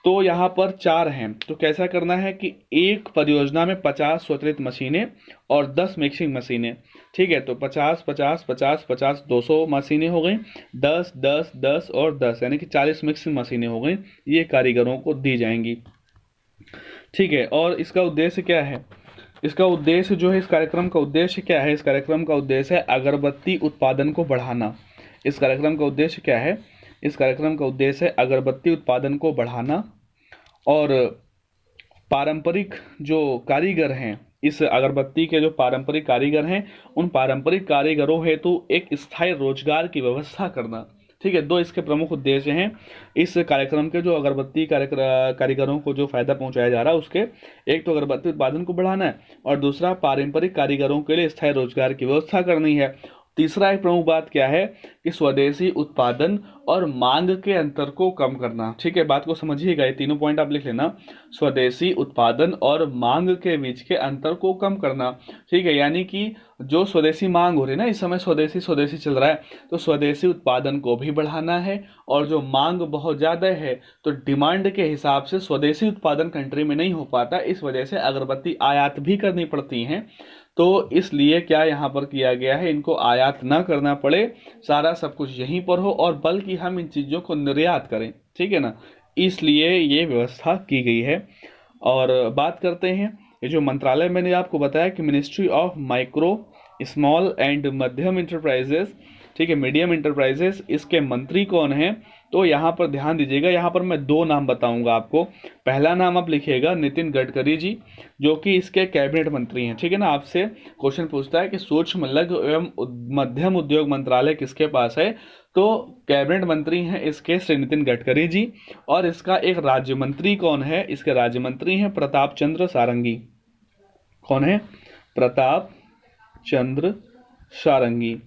तो यहाँ पर 4 हैं, तो कैसा करना है कि एक परियोजना में 50 स्वचालित मशीनें और 10 मिक्सिंग मशीनें, ठीक है। तो 50 50 50 50 200 मशीनें हो गई, 10 10 10 और 10 यानी कि 40 मिक्सिंग मशीनें हो गई, ये कारीगरों को दी जाएंगी, ठीक है। और इसका उद्देश्य क्या है? इसका उद्देश्य जो है, इस कार्यक्रम का उद्देश्य क्या है? इस कार्यक्रम का उद्देश्य है अगरबत्ती उत्पादन को बढ़ाना। इस कार्यक्रम का उद्देश्य क्या है? इस कार्यक्रम का उद्देश्य है अगरबत्ती उत्पादन को बढ़ाना और पारंपरिक जो कारीगर हैं, इस अगरबत्ती के जो पारंपरिक कारीगर हैं, उन पारंपरिक कारीगरों हेतु एक स्थायी रोजगार की व्यवस्था करना, ठीक है। 2 इसके प्रमुख उद्देश्य हैं इस कार्यक्रम के, जो अगरबत्ती कारीगरों को जो फायदा पहुंचाया जा रहा है उसके। एक तो अगरबत्ती उत्पादन को बढ़ाना है और दूसरा पारंपरिक कारीगरों के लिए स्थायी रोजगार की व्यवस्था करनी है। तीसरा एक प्रमुख बात क्या है कि स्वदेशी उत्पादन और मांग के अंतर को कम करना, ठीक है। बात को समझिएगा, ये तीनों पॉइंट आप लिख लेना। स्वदेशी उत्पादन और मांग के बीच के अंतर को कम करना, ठीक है। यानी कि जो स्वदेशी मांग हो रही है ना, इस समय स्वदेशी स्वदेशी चल रहा है, तो स्वदेशी उत्पादन को भी बढ़ाना है। और जो मांग बहुत ज़्यादा है तो डिमांड के हिसाब से स्वदेशी उत्पादन कंट्री में नहीं हो पाता, इस वजह से अगरबत्ती आयात भी करनी पड़ती हैं। तो इसलिए क्या यहाँ पर किया गया है, इनको आयात ना करना पड़े, सारा सब कुछ यहीं पर हो और बल्कि हम इन चीज़ों को निर्यात करें, ठीक है ना, इसलिए ये व्यवस्था की गई है। और बात करते हैं, ये जो मंत्रालय मैंने आपको बताया कि ministry of micro small and मध्यम इंटरप्राइजेस, ठीक है, मीडियम इंटरप्राइजेस, इसके मंत्री कौन हैं? तो यहाँ पर ध्यान दीजिएगा, यहाँ पर मैं 2 नाम बताऊंगा आपको। पहला नाम आप लिखिएगा नितिन गडकरी जी, जो कि इसके कैबिनेट मंत्री हैं, ठीक है ना। आपसे क्वेश्चन पूछता है कि सूक्ष्म लघु एवं मध्यम उद्योग मंत्रालय किसके पास है, तो कैबिनेट मंत्री हैं इसके श्री नितिन गडकरी जी। और इसका एक राज्य मंत्री कौन है? इसके राज्य मंत्री हैं प्रताप चंद्र सारंगी। कौन है? प्रताप चंद्र सारंगी।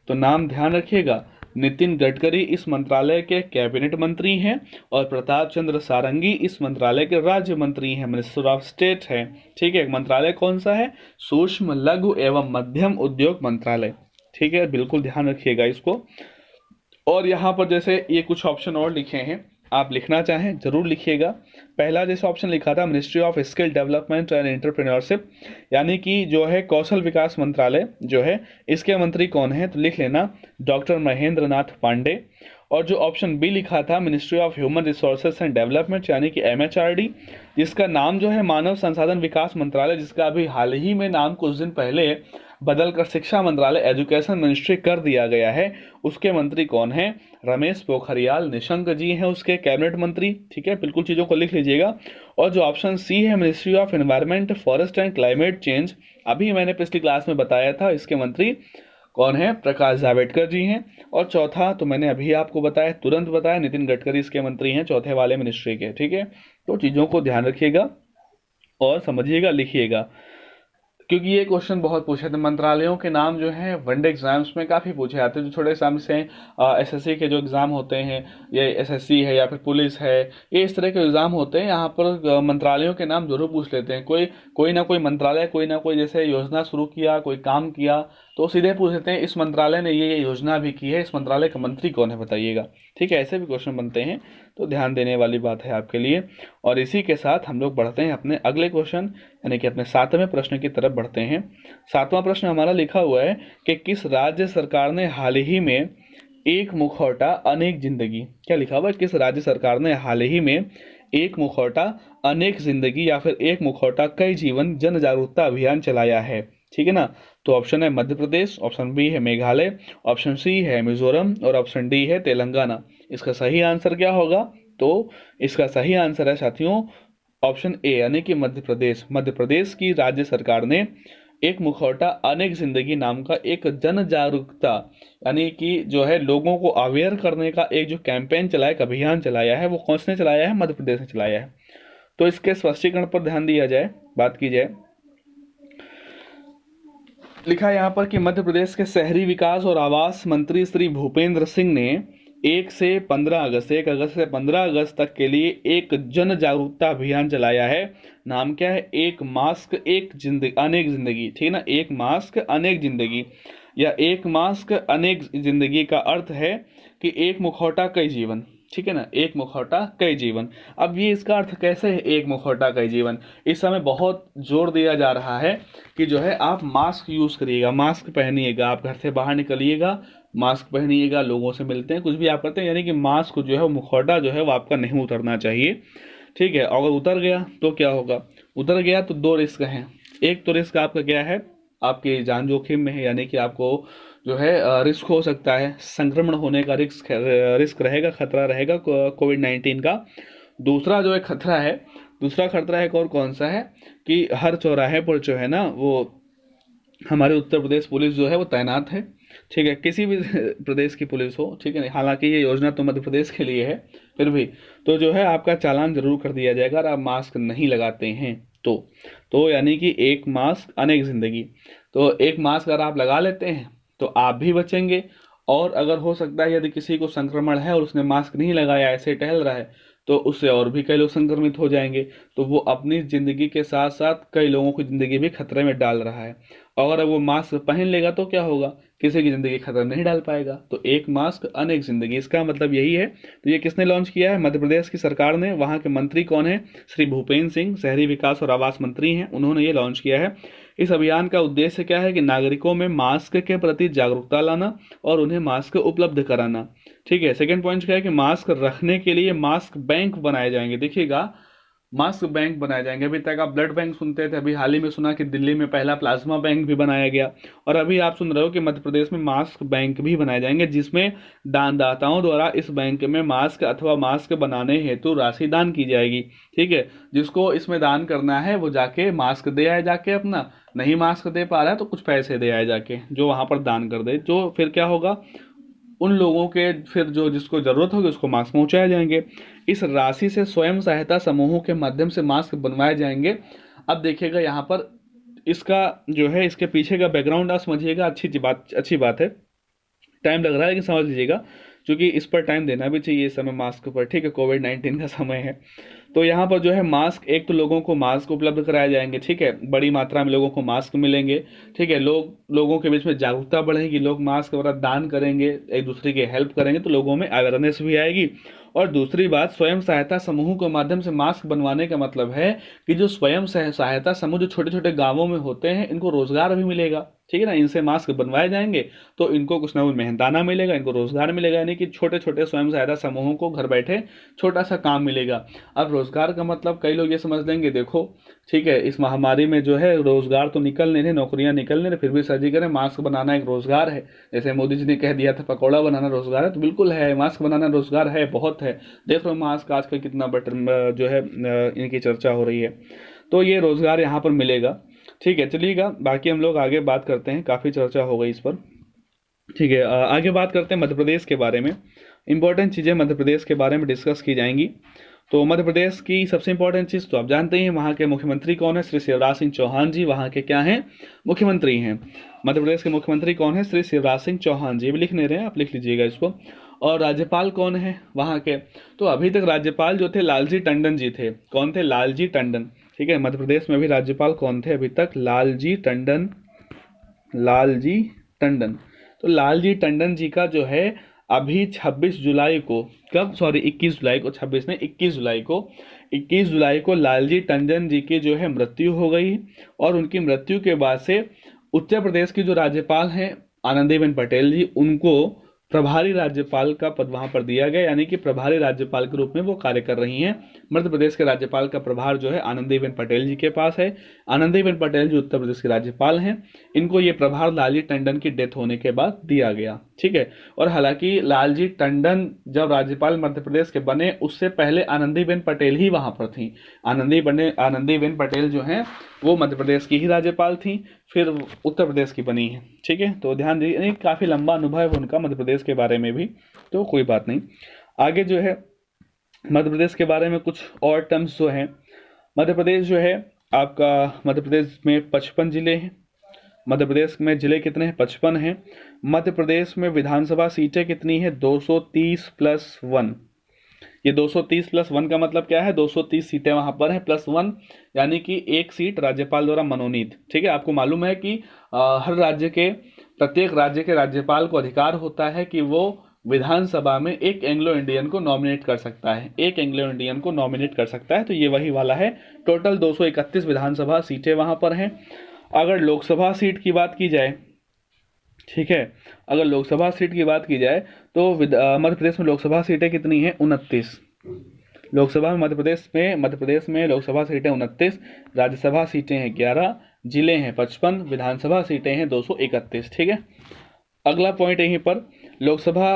तो नाम ध्यान रखिएगा, नितिन गडकरी इस मंत्रालय के कैबिनेट मंत्री हैं और प्रताप चंद्र सारंगी इस मंत्रालय के राज्य मंत्री हैं, मिनिस्टर ऑफ स्टेट है, ठीक है। मंत्रालय कौन सा है? सूक्ष्म लघु एवं मध्यम उद्योग मंत्रालय, ठीक है, बिल्कुल ध्यान रखिएगा इसको। और यहाँ पर जैसे ये कुछ ऑप्शन और लिखे हैं, आप लिखना चाहें जरूर लिखिएगा। पहला जैसे ऑप्शन लिखा था ministry of skill development and entrepreneurship, यानी कि जो है कौशल विकास मंत्रालय जो है, इसके मंत्री कौन है? तो लिख लेना डॉक्टर महेंद्र नाथ पांडे। और जो ऑप्शन बी लिखा था ministry of human resources and development, यानी कि MHRD, जिसका नाम जो है मानव संसाधन विकास मंत्रालय, जिसका अभी हाल ही में नाम कुछ दिन पहले बदलकर शिक्षा मंत्रालय एजुकेशन मिनिस्ट्री कर दिया गया है, उसके मंत्री कौन है? रमेश पोखरियाल निशंक जी हैं उसके कैबिनेट मंत्री, ठीक है, बिल्कुल चीज़ों को लिख लीजिएगा। और जो ऑप्शन सी है ministry of environment forest and climate change, अभी मैंने पिछली क्लास में बताया था, इसके मंत्री कौन है? प्रकाश जावड़ेकर जी हैं। और चौथा तो मैंने अभी आपको बताया, तुरंत बताया, नितिन गडकरी इसके मंत्री हैं चौथे वाले मिनिस्ट्री के, ठीक है। तो चीज़ों को ध्यान रखिएगा और समझिएगा, लिखिएगा, क्योंकि ये क्वेश्चन बहुत पूछे थे। मंत्रालयों के नाम जो हैं वनडे एग्जाम्स में काफ़ी पूछे जाते हैं, जो छोटे एग्जाम्स हैं, SSC के जो एग्ज़ाम होते हैं, ये SSC है या फिर पुलिस है, ये इस तरह के एग्ज़ाम होते हैं, यहाँ पर मंत्रालयों के नाम जरूर पूछ लेते हैं। कोई ना कोई मंत्रालय, कोई ना कोई जैसे योजना शुरू किया, कोई काम किया, तो सीधे पूछ लेते हैं इस मंत्रालय ने ये योजना भी की है, इस मंत्रालय का मंत्री कौन है बताइएगा, ठीक है। ऐसे भी क्वेश्चन बनते हैं, तो ध्यान देने वाली बात है आपके लिए। और इसी के साथ हम लोग बढ़ते हैं अपने अगले क्वेश्चन, यानी कि अपने 7वें प्रश्न की तरफ बढ़ते हैं। 7वां प्रश्न हमारा लिखा हुआ है कि किस राज्य सरकार ने हाल ही में एक मुखौटा अनेक जिंदगी, क्या लिखा हुआ है? किस राज्य सरकार ने हाल ही में एक मुखौटा अनेक जिंदगी या फिर एक मुखौटा कई जीवन जन जागरूकता अभियान चलाया है, ठीक है ना। तो ऑप्शन है मध्य प्रदेश, ऑप्शन बी है मेघालय, ऑप्शन सी है मिजोरम और ऑप्शन डी है तेलंगाना। इसका सही आंसर क्या होगा? तो इसका सही आंसर है साथियों ऑप्शन ए, यानी कि मध्य प्रदेश। मध्य प्रदेश की राज्य सरकार ने एक मुखौटा अनेक जिंदगी नाम का एक जन जागरूकता यानी कि जो है लोगों को अवेयर करने का एक जो कैंपेन चलाया, एक अभियान चलाया है, वो कौन ने चलाया है? मध्य प्रदेश ने चलाया है। तो इसके स्पष्टीकरण पर ध्यान दिया जाए, बात की जाए। लिखा है यहाँ पर कि मध्य प्रदेश के शहरी विकास और आवास मंत्री श्री भूपेंद्र सिंह ने 1 अगस्त से 15 अगस्त तक के लिए एक जन जागरूकता अभियान चलाया है। नाम क्या है? एक मास्क एक जिंदगी अनेक जिंदगी, ठीक है ना? एक मास्क अनेक जिंदगी, या एक मास्क अनेक जिंदगी का अर्थ है कि एक मुखौटा कई जीवन, ठीक है ना? एक मुखौटा कई जीवन। अब ये इसका अर्थ कैसे है, एक मुखौटा कई जीवन? इस समय बहुत जोर दिया जा रहा है कि जो है आप मास्क यूज करिएगा, मास्क पहनिएगा, आप घर से बाहर निकलिएगा मास्क पहनिएगा, लोगों से मिलते हैं, कुछ भी आप करते हैं, यानी कि मास्क जो है वो मुखौटा जो है वो आपका नहीं उतरना चाहिए, ठीक है? अगर उतर गया तो क्या होगा? उतर गया तो दो रिस्क हैं। एक तो रिस्क आपका क्या है? आपकी जान जोखिम में है, यानी कि आपको जो है रिस्क हो सकता है, संक्रमण होने का रिस्क रहेगा, खतरा रहेगा कोविड-19 का। दूसरा जो है खतरा है, दूसरा खतरा है और कौन सा है कि हर चौराहे पर जो है ना वो हमारे उत्तर प्रदेश पुलिस जो है वो तैनात है, ठीक है? किसी भी प्रदेश की पुलिस हो, ठीक है? हालांकि ये योजना तो मध्य प्रदेश के लिए है, फिर भी तो जो है आपका चालान जरूर कर दिया जाएगा अगर आप मास्क नहीं लगाते हैं तो यानी कि एक मास्क अनेक जिंदगी। तो एक मास्क अगर आप लगा लेते हैं तो आप भी बचेंगे, और अगर हो सकता है यदि किसी को संक्रमण है और उसने मास्क नहीं लगाया, ऐसे टहल रहा है, तो उससे और भी कई लोग संक्रमित हो जाएंगे, तो वो अपनी जिंदगी के साथ साथ कई लोगों की जिंदगी भी खतरे में डाल रहा है। और अगर वो मास्क पहन लेगा तो क्या होगा? किसी की जिंदगी खतरे में नहीं डाल पाएगा। तो एक मास्क अनेक जिंदगी, इसका मतलब यही है। तो ये किसने लॉन्च किया है? मध्य प्रदेश की सरकार ने। वहां के मंत्री कौन है? श्री भूपेंद्र सिंह, शहरी विकास और आवास मंत्री हैं, उन्होंने ये लॉन्च किया है। इस अभियान का उद्देश्य क्या है कि नागरिकों में मास्क के प्रति जागरूकता लाना और उन्हें मास्क उपलब्ध कराना, ठीक है? सेकंड पॉइंट क्या है कि मास्क रखने के लिए मास्क बैंक बनाए जाएंगे। देखिएगा, मास्क बैंक बनाए जाएंगे। अभी तक आप ब्लड बैंक सुनते थे, अभी हाल ही में सुना कि दिल्ली में पहला प्लाज्मा बैंक भी बनाया गया, और अभी आप सुन रहे हो कि मध्य प्रदेश में मास्क बैंक भी बनाए जाएंगे, जिसमें दानदाताओं द्वारा इस बैंक में मास्क अथवा मास्क बनाने हेतु राशि दान की जाएगी, ठीक है? जिसको इसमें दान करना है वो जाके मास्क दे आए, जाके अपना नहीं मास्क दे पा रहा है तो कुछ पैसे दे आए जाके, जो वहां पर दान कर दे, जो फिर क्या होगा, उन लोगों के फिर जो जिसको जरूरत होगी उसको मास्क पहुंचाए जाएंगे। इस राशि से स्वयं सहायता समूहों के माध्यम से मास्क बनवाए जाएंगे। अब देखिएगा यहाँ पर इसका जो है इसके पीछे का बैकग्राउंड आप समझिएगा, अच्छी बात है। टाइम लग रहा है लेकिन समझ लीजिएगा, क्योंकि इस पर टाइम देना भी चाहिए इस समय मास्क पर, ठीक है? कोविड-19 का समय है। तो यहाँ पर जो है मास्क, एक तो लोगों को मास्क उपलब्ध कराए जाएंगे, ठीक है? बड़ी मात्रा में लोगों को मास्क मिलेंगे, ठीक है? लोगों के बीच में जागरूकता बढ़ेगी, लोग मास्क वगैरह दान करेंगे, एक दूसरे की हेल्प करेंगे, तो लोगों में अवेयरनेस भी आएगी। और दूसरी बात, स्वयं सहायता समूह के माध्यम से मास्क बनवाने का मतलब है कि जो स्वयं सहायता समूह जो छोटे छोटे गांवों में होते हैं, इनको रोजगार भी मिलेगा, ठीक है ना? इनसे मास्क बनवाए जाएंगे तो इनको कुछ ना कुछ मेहनताना मिलेगा, इनको रोजगार मिलेगा, यानी कि छोटे छोटे स्वयं सहायता समूहों को घर बैठे छोटा सा काम मिलेगा। अब रोजगार का मतलब कई लोग ये समझ लेंगे, देखो ठीक है, इस महामारी में जो है रोजगार तो निकल नहीं रहे, नौकरियां निकल नहीं रहे, फिर भी सर्जी करें मास्क बनाना एक रोजगार है। जैसे मोदी जी ने कह दिया था पकौड़ा बनाना रोजगार है, तो बिल्कुल है, मास्क बनाना रोजगार है, बहुत है। देख लो मास्क आजकल कितना बेटर जो है इनकी चर्चा हो रही है, तो ये रोजगार यहाँ पर मिलेगा, ठीक है? चलिएगा, बाकी हम लोग आगे बात करते हैं, काफ़ी चर्चा हो गई इस पर, ठीक है? आगे बात करते हैं मध्य प्रदेश के बारे में। इंपॉर्टेंट चीज़ें मध्य प्रदेश के बारे में डिस्कस की जाएंगी। तो मध्य प्रदेश की सबसे इंपॉर्टेंट चीज़ तो आप जानते ही हैं, वहाँ के मुख्यमंत्री कौन है? श्री शिवराज सिंह चौहान जी वहाँ के क्या हैं? मुख्यमंत्री हैं। मध्य प्रदेश के मुख्यमंत्री कौन है? श्री शिवराज सिंह चौहान जी। भी लिख नहीं रहे हैं, आप लिख लीजिएगा इसको। और राज्यपाल कौन है वहाँ के? तो अभी तक राज्यपाल जो थे लालजी टंडन जी थे। कौन थे? लालजी टंडन, ठीक है? मध्य प्रदेश में अभी राज्यपाल कौन थे अभी तक? लालजी टंडन, लालजी टंडन। तो लालजी टंडन जी का जो है अभी 26 जुलाई को, कब, सॉरी 21 जुलाई को, 26 ने 21 जुलाई को, 21 जुलाई को लालजी टंडन जी की जो है मृत्यु हो गई। और उनकी मृत्यु के बाद से उत्तर प्रदेश की जो राज्यपाल हैं आनंदीबेन पटेल जी, उनको प्रभारी राज्यपाल का पद वहां पर दिया गया, यानी कि प्रभारी राज्यपाल के रूप में वो कार्य कर रही हैं। मध्य प्रदेश के राज्यपाल का प्रभार जो है आनंदीबेन पटेल जी के पास है। आनंदीबेन पटेल जी उत्तर प्रदेश के राज्यपाल हैं। इनको ये प्रभार लालजी टंडन की डेथ होने के बाद दिया गया, ठीक है? और हालांकि लालजी टंडन जब राज्यपाल मध्य प्रदेश के बने, उससे पहले आनंदीबेन पटेल ही वहां पर थी। आनंदीबेन पटेल जो हैं वो मध्य प्रदेश की ही राज्यपाल थी। फिर उत्तर प्रदेश की बनी है। ठीक है, तो ध्यान दीजिए, काफ़ी लंबा अनुभव है उनका मध्य प्रदेश के बारे में भी, तो कोई बात नहीं। आगे जो है मध्य प्रदेश के बारे में कुछ और टर्म्स जो हैं, मध्य प्रदेश जो है आपका, मध्य प्रदेश में 55 जिले हैं। मध्य प्रदेश में जिले कितने हैं? 55 हैं। मध्य प्रदेश में विधानसभा सीटें कितनी है? 230+1। ये 230+1 का मतलब क्या है? 230 सीटें वहां पर है +1, यानी कि एक सीट राज्यपाल द्वारा मनोनीत। ठीक है, आपको मालूम है कि हर राज्य के, प्रत्येक राज्य के राज्यपाल को अधिकार होता है कि वो विधानसभा में एक एंग्लो इंडियन को नॉमिनेट कर सकता है, एक एंग्लो इंडियन को नॉमिनेट कर सकता है। तो ये वही वाला है। टोटल 231 विधानसभा सीटें वहां पर हैं। अगर लोकसभा सीट की बात की जाए, ठीक है, अगर लोकसभा सीट की बात की जाए तो मध्य प्रदेश में लोकसभा सीटें कितनी हैं? 29। लोकसभा में मध्य प्रदेश में लोकसभा सीटें 29, राज्यसभा सीटें हैं 11, जिले हैं 55, विधानसभा सीटें हैं 231। ठीक है, अगला पॉइंट यहीं पर, लोकसभा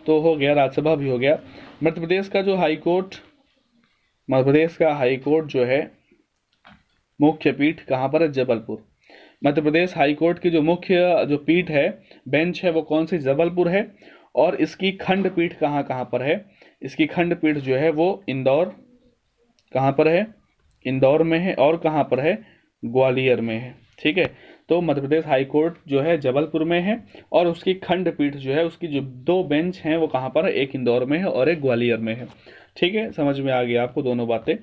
तो हो गया, राज्यसभा भी हो गया। मध्य प्रदेश का जो हाई कोर्ट, मध्य प्रदेश का हाई कोर्ट जो है, मुख्य पीठ कहाँ पर है? जबलपुर। मध्य प्रदेश हाई कोर्ट की जो मुख्य जो पीठ है, बेंच है, वो कौन सी? जबलपुर है। और इसकी खंडपीठ कहाँ कहाँ पर है? इसकी खंडपीठ जो है वो इंदौर, कहाँ पर है? इंदौर में है। और कहाँ पर है? ग्वालियर में है। ठीक है, तो मध्य प्रदेश हाई कोर्ट जो है जबलपुर में है, और उसकी खंडपीठ जो है, उसकी जो दो बेंच हैं वो कहाँ पर है? एक इंदौर में है और एक ग्वालियर में है। ठीक है, समझ में आ गया आपको दोनों बातें।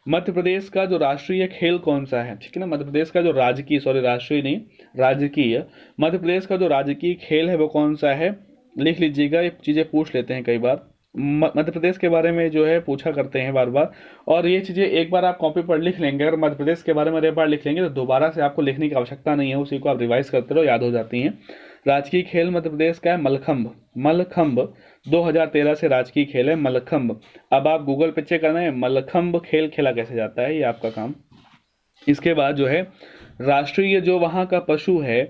मध्य प्रदेश का जो राष्ट्रीय खेल कौन सा है? ठीक है ना, मध्य प्रदेश का जो राजकीय, सॉरी राष्ट्रीय नहीं, राजकीय, मध्य प्रदेश का जो राजकीय खेल है वो कौन सा है? लिख लीजिएगा, ये चीज़ें पूछ लेते हैं कई बार, मध्य प्रदेश के बारे में जो है पूछा करते हैं बार बार। और ये चीज़ें एक बार आप कॉपी पर लिख लेंगे, अगर मध्य प्रदेश के बारे में एक बार लिख लेंगे तो दोबारा से आपको लिखने की आवश्यकता नहीं है, उसी को आप रिवाइज करते रहो, याद हो जाती हैं। राजकीय खेल मध्य प्रदेश का है मलखंभ। मलखंभ 2013 से राजकीय खेल है मलखंभ। अब आप गूगल पे चेक करना है मलखंभ खेल खेला कैसे जाता है, ये आपका काम। इसके बाद जो है राष्ट्रीय जो वहाँ का पशु है,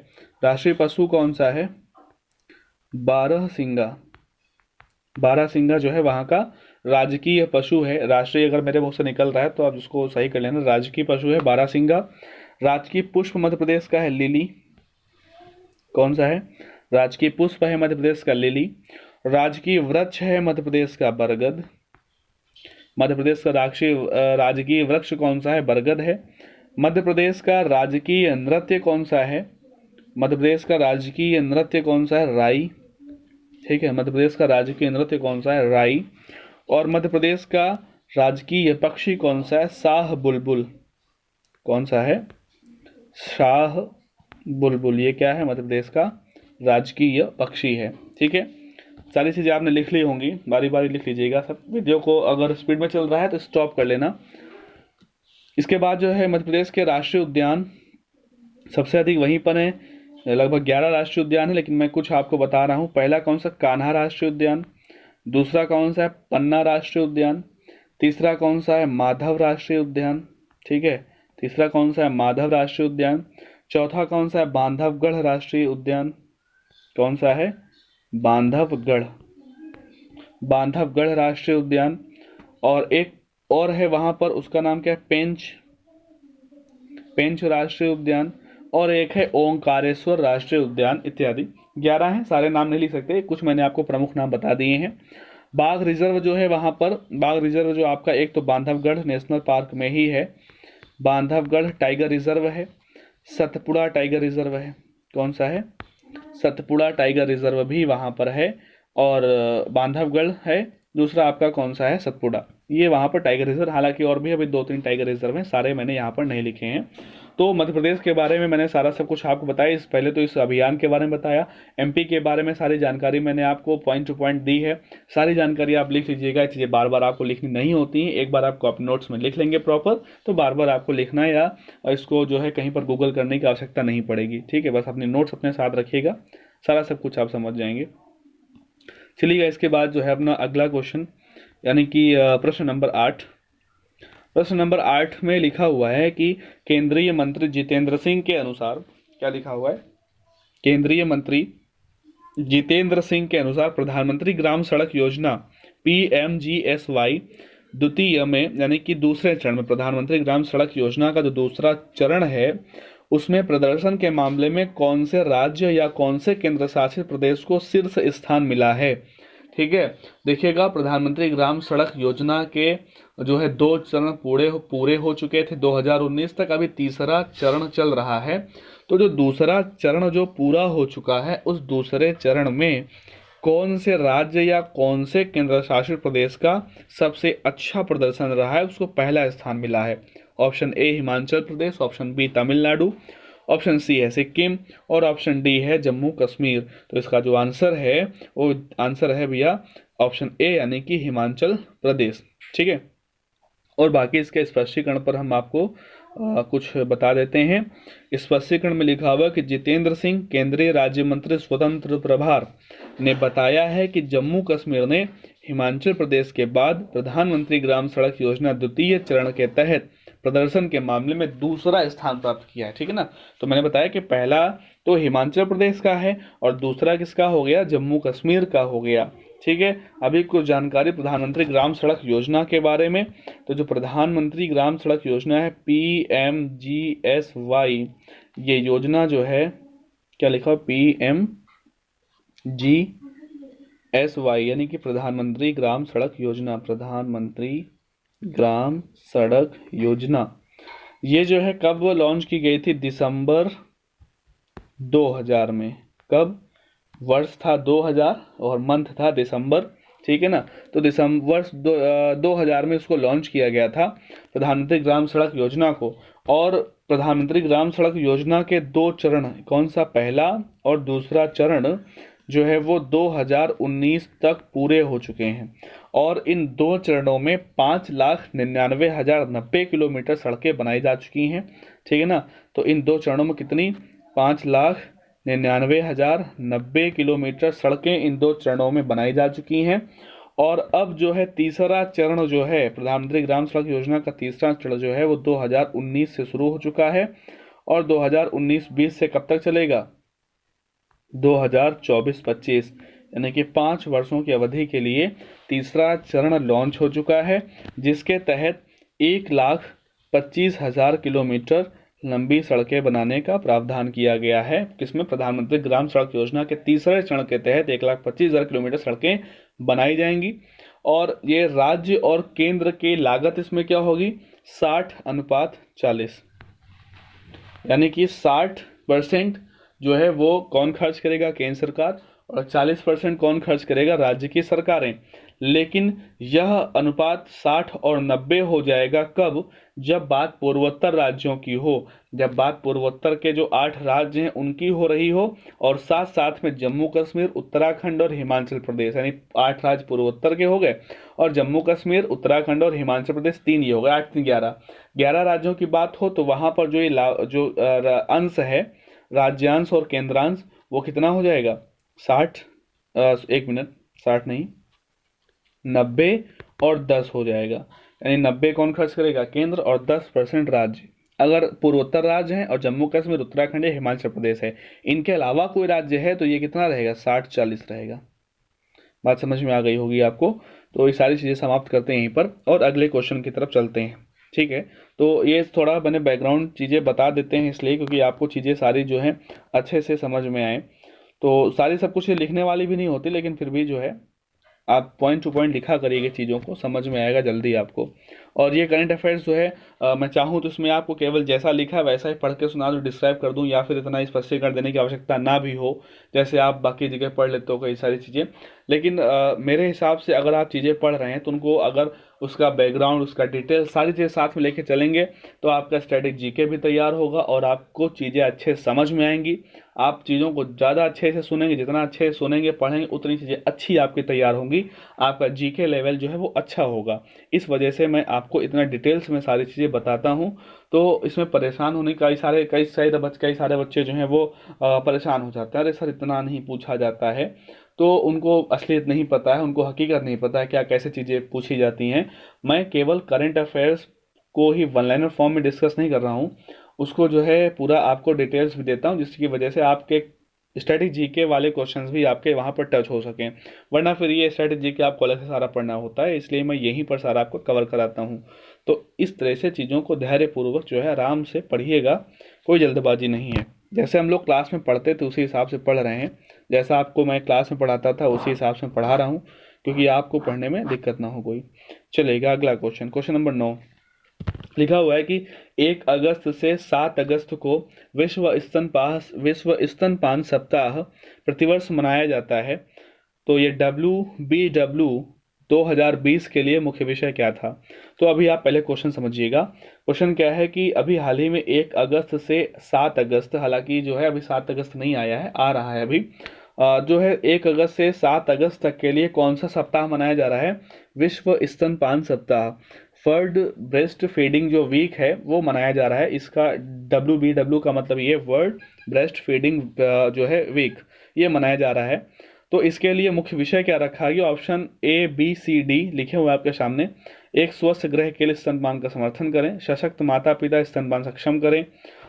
राष्ट्रीय पशु कौन सा है? बारहसिंगा। बारहसिंगा जो है वहाँ का राजकीय पशु है। राष्ट्रीय अगर मेरे मुंह से निकल रहा है तो आप उसको सही कर लेना, राजकीय पशु है बारहसिंगा। राजकीय पुष्प मध्य प्रदेश का है लिली। कौन सा है? राजकीय पुष्प है मध्य प्रदेश का लिली। राजकीय वृक्ष है मध्य प्रदेश का बरगद। मध्य प्रदेश का राजकीय वृक्ष कौन सा है? बरगद है। मध्य प्रदेश का राजकीय नृत्य कौन सा है? मध्य प्रदेश का राजकीय नृत्य कौन सा है? राई। ठीक है, मध्य प्रदेश का राजकीय नृत्य कौन सा है? राई। और मध्य प्रदेश का राजकीय पक्षी कौन सा है? शाह बुलबुल। कौन सा है? शाह बुलबुल। ये क्या है? मध्य प्रदेश का राजकीय पक्षी है। ठीक है, सारी चीज़ें आपने लिख ली होंगी, बारी बारी लिख लीजिएगा सब। वीडियो को अगर स्पीड में चल रहा है तो स्टॉप कर लेना। इसके बाद जो है मध्य प्रदेश के राष्ट्रीय उद्यान सबसे अधिक वहीं पर है, लगभग 11 राष्ट्रीय उद्यान है, लेकिन मैं कुछ आपको बता रहा हूँ। पहला कौन सा? कान्हा राष्ट्रीय उद्यान। दूसरा कौन सा है? पन्ना राष्ट्रीय उद्यान। तीसरा कौन सा है? माधव राष्ट्रीय उद्यान। ठीक है, तीसरा कौन सा है? माधव राष्ट्रीय उद्यान। चौथा कौन सा है? बांधवगढ़ राष्ट्रीय उद्यान। कौन सा है? बांधवगढ़। बांधवगढ़ राष्ट्रीय उद्यान। और एक और है वहां पर, उसका नाम क्या है? पेंच। पेंच राष्ट्रीय उद्यान। और एक है ओंकारेश्वर राष्ट्रीय उद्यान, इत्यादि। 11 हैं, सारे नाम नहीं लिख सकते, कुछ मैंने आपको प्रमुख नाम बता दिए हैं। बाघ रिजर्व जो है वहां पर, बाघ रिजर्व जो आपका, एक तो बांधवगढ़ नेशनल पार्क में ही है, बांधवगढ़ टाइगर रिजर्व है। सतपुड़ा टाइगर रिजर्व है। कौन सा है? सतपुड़ा टाइगर रिजर्व भी वहां पर है। और बांधवगढ़ है, दूसरा आपका कौन सा है? सतपुड़ा। ये वहां पर टाइगर रिजर्व, हालांकि और भी अभी 2-3 टाइगर रिजर्व हैं, सारे मैंने यहाँ पर नहीं लिखे हैं। तो मध्य प्रदेश के बारे में मैंने सारा सब कुछ आपको बताया। इस पहले तो इस अभियान के बारे में बताया, एमपी के बारे में सारी जानकारी मैंने आपको पॉइंट टू पॉइंट दी है। सारी जानकारी आप लिख लीजिएगा, चीज़ें बार बार आपको लिखनी नहीं होती हैं, एक बार आपको अपने नोट्स में लिख लेंगे प्रॉपर, तो बार बार आपको लिखना या इसको जो है कहीं पर गूगल करने की आवश्यकता नहीं पड़ेगी। ठीक है, बस अपने नोट्स अपने साथ रखिएगा, सारा सब कुछ आप समझ जाएंगे। चलिएगा, इसके बाद जो है अपना अगला क्वेश्चन, यानी कि प्रश्न नंबर 8। प्रश्न नंबर 8 में लिखा हुआ है कि केंद्रीय मंत्री जितेंद्र सिंह के अनुसार, क्या लिखा हुआ है? केंद्रीय मंत्री जितेंद्र सिंह के अनुसार प्रधानमंत्री ग्राम सड़क योजना PMGSY द्वितीय में, यानी कि दूसरे चरण में, प्रधानमंत्री ग्राम सड़क योजना का जो दूसरा चरण है उसमें प्रदर्शन के मामले में कौन से राज्य या कौन से केंद्र शासित प्रदेश को शीर्ष स्थान मिला है। ठीक है, देखिएगा, प्रधानमंत्री ग्राम सड़क योजना के जो है 2 चरण पूरे हो चुके थे 2019 तक। अभी तीसरा चरण चल रहा है। तो जो दूसरा चरण जो पूरा हो चुका है, उस दूसरे चरण में कौन से राज्य या कौन से केंद्र शासित प्रदेश का सबसे अच्छा प्रदर्शन रहा है, उसको पहला स्थान मिला है। Option A Himachal Pradesh, option B Tamil Nadu, option C है सिक्किम और ऑप्शन डी है जम्मू कश्मीर। तो इसका जो आंसर है वो आंसर है भैया ऑप्शन ए, यानी कि हिमाचल प्रदेश। ठीक है, और बाकी इसके स्पष्टीकरण पर हम आपको कुछ बता देते हैं। स्पष्टीकरण में लिखा हुआ कि जितेंद्र सिंह केंद्रीय राज्य मंत्री स्वतंत्र प्रभार ने बताया है कि जम्मू कश्मीर ने हिमाचल प्रदेश के बाद प्रधानमंत्री ग्राम सड़क योजना द्वितीय चरण के तहत प्रदर्शन के मामले में दूसरा स्थान प्राप्त किया है। ठीक है ना, तो मैंने बताया कि पहला तो हिमाचल प्रदेश का है और दूसरा किसका हो गया, जम्मू कश्मीर का हो गया। ठीक है, अभी कुछ जानकारी प्रधानमंत्री ग्राम सड़क योजना के बारे में। तो जो प्रधानमंत्री ग्राम सड़क योजना है PMGSY, ये योजना जो है क्या लिखा है, PMGSY यानी कि प्रधानमंत्री ग्राम सड़क योजना, प्रधानमंत्री ग्राम सड़क योजना, ये जो है कब लॉन्च की गई थी, दिसंबर 2000 में। कब, वर्ष था 2000 और मंथ था दिसंबर। ठीक है ना, तो दिसंबर 2000 में इसको लॉन्च किया गया था प्रधानमंत्री ग्राम सड़क योजना को। और प्रधानमंत्री ग्राम सड़क योजना के 2 चरण, कौन सा, पहला और दूसरा चरण जो है वो 2019 तक पूरे हो चुके हैं। और इन 2 चरणों में 5,99,090 किलोमीटर सड़कें बनाई जा चुकी हैं। ठीक है ना, तो इन 2 चरणों में कितनी, 5,99,090 किलोमीटर सड़कें इन 2 चरणों में बनाई जा चुकी हैं। और अब जो है तीसरा चरण जो है प्रधानमंत्री ग्राम सड़क योजना का तीसरा चरण जो है वो 2019 से शुरू हो चुका है और 2019-20 से कब तक चलेगा, 2024-25, यानी कि 5 वर्षों की अवधि के लिए तीसरा चरण लॉन्च हो चुका है, जिसके तहत 1,25,000 किलोमीटर लंबी सड़कें बनाने का प्रावधान किया गया है। किसमें, प्रधानमंत्री ग्राम सड़क योजना के तीसरे चरण के तहत 1,25,000 किलोमीटर सड़कें बनाई जाएंगी। और ये राज्य और केंद्र की लागत इसमें क्या होगी, 60:40, यानी कि 60% जो है वो कौन खर्च करेगा, केंद्र सरकार, और 40% कौन खर्च करेगा, राज्य की सरकारें। लेकिन यह अनुपात 60 और 90 हो जाएगा कब, जब बात पूर्वोत्तर राज्यों की हो, जब बात पूर्वोत्तर के जो 8 राज्य हैं उनकी हो रही हो, और साथ साथ में जम्मू कश्मीर, उत्तराखंड और हिमाचल प्रदेश, यानी 8 राज्य पूर्वोत्तर के हो गए और जम्मू कश्मीर, उत्तराखंड और हिमाचल प्रदेश 3 ये हो गए, 8 3 11 राज्यों की बात हो, तो वहां पर जो ये अंश है, राज्यांश और केंद्रांश, वो कितना हो जाएगा, 60, 1 मिनट, 60 नहीं, 90 और 10 हो जाएगा। यानी 90 कौन खर्च करेगा, केंद्र, और 10% राज्य। अगर पूर्वोत्तर राज्य है और जम्मू कश्मीर, उत्तराखंड या हिमाचल प्रदेश है, इनके अलावा कोई राज्य है तो ये कितना रहेगा, 60-40 रहेगा। बात समझ में आ गई होगी आपको। तो ये सारी चीज़ें समाप्त करते हैं यहीं पर और अगले क्वेश्चन की तरफ चलते हैं। ठीक है, तो ये थोड़ा मैंने बैकग्राउंड चीज़ें बता देते हैं इसलिए क्योंकि आपको चीज़ें सारी जो है अच्छे से समझ में आए। तो सारी सब कुछ ये लिखने वाली भी नहीं होती, लेकिन फिर भी जो है आप पॉइंट टू पॉइंट लिखा करिएगा, चीज़ों को समझ में आएगा जल्दी आपको। और ये करंट अफेयर्स जो है मैं चाहूँ तो इसमें आपको केवल जैसा लिखा है वैसा ही पढ़ के सुना दूँ, डिस्क्राइब कर दूँ, या फिर इतना स्पष्टीकरण देने की आवश्यकता ना भी हो, जैसे आप बाकी जगह पढ़ लेते हो कई सारी चीज़ें। लेकिन मेरे हिसाब से अगर आप चीज़ें पढ़ रहे हैं तो उनको अगर उसका बैकग्राउंड, उसका डिटेल, सारी चीज़ें साथ में लेके चलेंगे तो आपका स्टैटिक जीके भी तैयार होगा और आपको चीज़ें अच्छे समझ में आएंगी। आप चीज़ों को ज़्यादा अच्छे से सुनेंगे, जितना अच्छे से सुनेंगे पढ़ेंगे उतनी चीज़ें अच्छी आपकी तैयार होंगी, आपका जीके लेवल जो है वो अच्छा होगा। इस वजह से मैं आपको इतना डिटेल्स में सारी चीज़ें बताता हूँ। तो इसमें परेशान होने कई सारे बच्चे जो हैं वो परेशान हो जाते हैं, अरे सर इतना नहीं पूछा जाता है। तो उनको असलियत नहीं पता है, उनको हकीकत नहीं पता है क्या कैसे चीज़ें पूछी जाती हैं। मैं केवल करंट अफेयर्स को ही वन लाइनर फॉर्म में डिस्कस नहीं कर रहा हूँ, उसको जो है पूरा आपको डिटेल्स भी देता हूँ, जिसकी वजह से आपके स्टैटिक जीके वाले क्वेश्चंस भी आपके वहाँ पर टच हो सकें। वरना फिर ये स्टैटिक जीके आपको अलग से सारा पढ़ना होता है, इसलिए मैं यहीं पर सारा आपको कवर कराता हूँ। तो इस तरह से चीज़ों को धैर्यपूर्वक जो है आराम से पढ़िएगा, कोई जल्दबाजी नहीं है। जैसे हम लोग क्लास में पढ़ते थे उसी हिसाब से पढ़ रहे हैं, जैसा आपको मैं क्लास में पढ़ाता था उसी हिसाब से पढ़ा रहा हूँ, क्योंकि आपको पढ़ने में दिक्कत ना हो कोई। चलेगा अगला क्वेश्चन, क्वेश्चन नंबर 9 लिखा हुआ है कि 1 अगस्त से 7 अगस्त को विश्व स्तनपान सप्ताह प्रतिवर्ष मनाया जाता है। तो ये WBW 2020 के लिए मुख्य विषय क्या था? तो अभी आप पहले क्वेश्चन समझिएगा। क्वेश्चन क्या है कि अभी हाल ही में 1 अगस्त से 7 अगस्त, हालांकि जो है अभी 7 अगस्त नहीं आया है, आ रहा है अभी, जो है 1 अगस्त से 7 अगस्त तक के लिए कौन सा सप्ताह मनाया जा रहा है? विश्व स्तनपान सप्ताह, वर्ल्ड ब्रेस्ट फीडिंग जो वीक है वो मनाया जा रहा है। इसका WBW का मतलब ये वर्ल्ड ब्रेस्ट फीडिंग जो है वीक, ये मनाया जा रहा है। तो इसके लिए मुख्य विषय क्या रखा गया? ऑप्शन ABCD लिखे हुए आपके सामने। एक स्वस्थ ग्रह के लिए स्तनपान का समर्थन करें, सशक्त माता पिता स्तनपान सक्षम करें,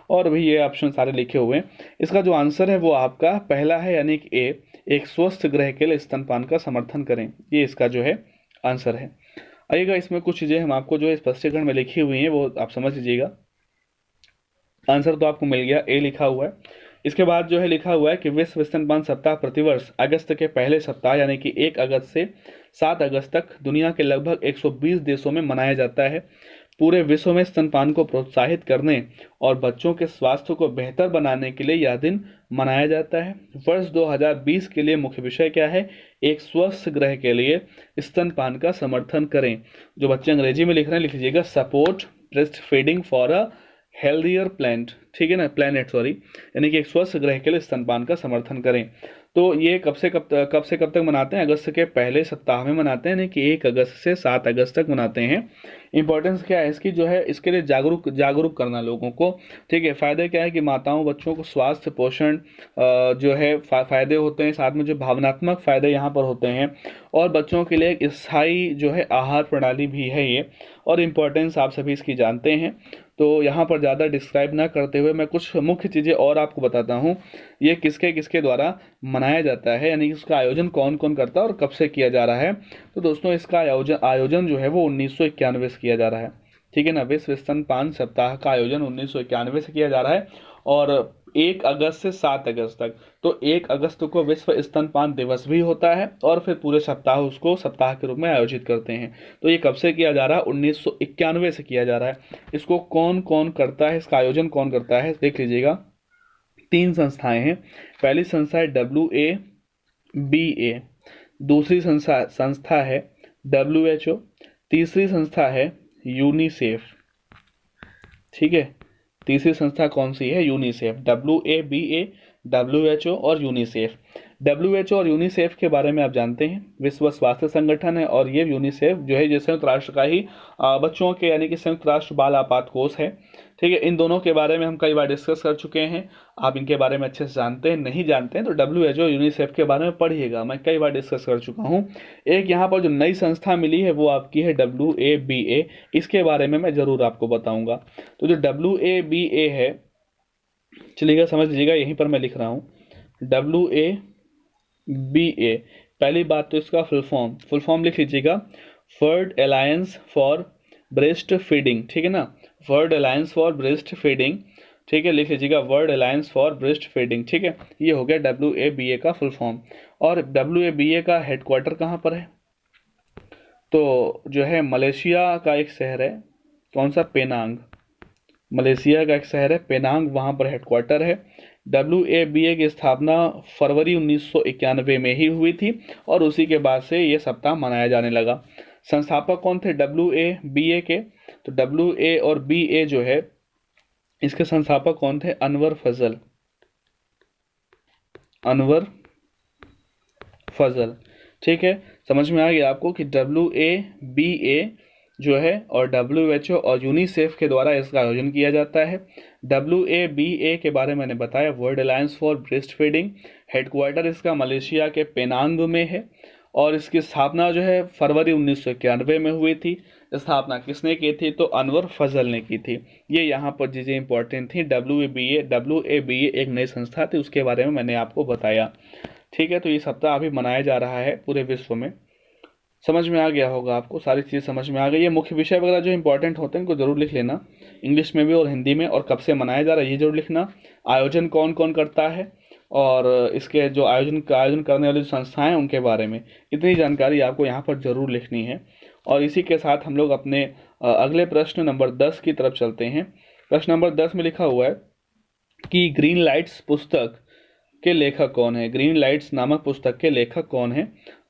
और भी ये ऑप्शन सारे लिखे हुए हैं। इसका जो आंसर है वो आपका पहला है, यानी कि ए, एक स्वस्थ ग्रह के लिए स्तनपान का समर्थन करें, ये इसका जो है आंसर है। आइएगा, इसमें कुछ चीज़ें हम आपको जो है स्पष्टीकरण में लिखी हुई हैं वो आप समझ लीजिएगा। आंसर तो आपको मिल गया, ए लिखा हुआ है। इसके बाद जो है लिखा हुआ है कि विश्व स्तनपान सप्ताह प्रतिवर्ष अगस्त के पहले सप्ताह यानी कि 1 अगस्त से 7 अगस्त तक दुनिया के लगभग 120 देशों में मनाया जाता है। पूरे विश्व में स्तनपान को प्रोत्साहित करने और बच्चों के स्वास्थ्य को बेहतर बनाने के लिए यह दिन मनाया जाता है। वर्ष 2020 के लिए मुख्य विषय क्या है? एक स्वस्थ ग्रह के लिए स्तनपान का समर्थन करें। जो बच्चे अंग्रेजी में लिख रहे हैं लिख लीजिएगा, support breast feeding for a healthier plant, ठीक है ना, प्लैनेट सॉरी, यानी कि एक स्वस्थ ग्रह के लिए स्तनपान का समर्थन करें। तो ये कब से कब तक मनाते हैं? अगस्त के पहले सप्ताह में मनाते हैं, यानी कि 1 अगस्त से 7 अगस्त तक मनाते हैं। इंपॉर्टेंस क्या है इसकी? जो है इसके लिए जागरूक करना लोगों को, ठीक है। फायदे क्या है कि माताओं बच्चों को स्वास्थ्य पोषण जो है फायदे होते हैं, साथ में जो भावनात्मक फायदे यहाँ पर होते हैं, और बच्चों के लिए एक स्थायी जो है आहार प्रणाली भी है ये, और इम्पोर्टेंस आप सभी इसकी जानते हैं। तो यहाँ पर ज़्यादा डिस्क्राइब ना करते हुए मैं कुछ मुख्य चीज़ें और आपको बताता हूँ। ये किसके किसके द्वारा मनाया जाता है, यानी कि इसका आयोजन कौन कौन करता है और कब से किया जा रहा है। तो दोस्तों इसका आयोजन जो है वो 1991 से किया जा रहा है, ठीक है ना। विश्व स्तनपान सप्ताह का आयोजन 1991 से किया जा रहा है, और 1 अगस्त से 7 अगस्त तक। तो 1 अगस्त को विश्व स्तनपान दिवस भी होता है, और फिर पूरे सप्ताह उसको सप्ताह के रूप में आयोजित करते हैं। तो ये कब से किया जा रहा है? 1991 से किया जा रहा है। इसको कौन कौन करता है, इसका आयोजन कौन करता है, देख लीजिएगा। 3 संस्थाएं हैं। पहली संस्था है WABA, दूसरी संस्था है WHO, तीसरी संस्था है यूनिसेफ, ठीक है। तीसरी संस्था कौन सी है? यूनिसेफ। WABA, WHO और यूनिसेफ। WHO और यूनिसेफ के बारे में आप जानते हैं, विश्व स्वास्थ्य संगठन है, और ये यूनिसेफ जो है ये संयुक्त राष्ट्र का ही बच्चों के यानी कि संयुक्त राष्ट्र बाल आपात कोष है, ठीक है। इन दोनों के बारे में हम कई बार डिस्कस कर चुके हैं, आप इनके बारे में अच्छे से जानते हैं। नहीं जानते हैं तो WHO यूनिसेफ के बारे में पढ़िएगा, मैं कई बार डिस्कस कर चुका हूँ। एक यहाँ पर जो नई संस्था मिली है वो आपकी है WABA, इसके बारे में मैं ज़रूर आपको बताऊँगा। तो जो WABA है, चलिएगा समझ लीजिएगा, यहीं पर मैं लिख रहा हूँ WABA। पहली बात तो इसका फुल फॉर्म लिख लीजिएगा, world alliance for breast feeding, ठीक है ना, world alliance for breast feeding, ठीक है, लिख लीजिएगा world alliance for breast feeding, ठीक है। ये हो गया WABA का फुल फॉर्म। और WABA का हेडक्वार्टर कहाँ पर है? तो जो है मलेशिया का एक शहर है, कौन सा? पेनांग। मलेशिया का एक शहर है पेनांग, वहाँ पर हेडक्वार्टर है। WABA की स्थापना फरवरी 1991 में ही हुई थी, और उसी के बाद से ये सप्ताह मनाया जाने लगा। संस्थापक कौन थे WABA के? तो WA और BA जो है इसके संस्थापक कौन थे? अनवर फजल, ठीक है। समझ में आ गया आपको कि WABA जो है और WHO और यूनिसेफ के द्वारा इसका आयोजन किया जाता है। WABA के बारे में मैंने बताया, world alliance for breast feeding, headquarter इसका मलेशिया के पेनांग में है, और इसकी स्थापना जो है फरवरी 1991 में हुई थी। स्थापना किसने की थी? तो अनवर फजल ने की थी। ये यहाँ पर चीज़ें इंपॉर्टेंट थी। WABA एक नई संस्था थी, उसके बारे में मैंने आपको बताया, ठीक है। तो ये सप्ताह अभी मनाया जा रहा है पूरे विश्व में। समझ में आ गया होगा आपको, सारी चीज़ समझ में आ गई है। मुख्य विषय वगैरह जो इंपॉर्टेंट होते हैं इनको जरूर लिख लेना, इंग्लिश में भी और हिंदी में, और कब से मनाया जा रहा है ये जरूर लिखना, आयोजन कौन कौन करता है, और इसके जो आयोजन करने वाली जो संस्थाएं हैं उनके बारे में, इतनी जानकारी आपको यहाँ पर जरूर लिखनी है। और इसी के साथ हम लोग अपने अगले प्रश्न नंबर 10 की तरफ चलते हैं। प्रश्न नंबर 10 में लिखा हुआ है कि ग्रीन लाइट्स पुस्तक के लेखक कौन है। ग्रीन लाइट्स नामक पुस्तक के लेखक कौन है।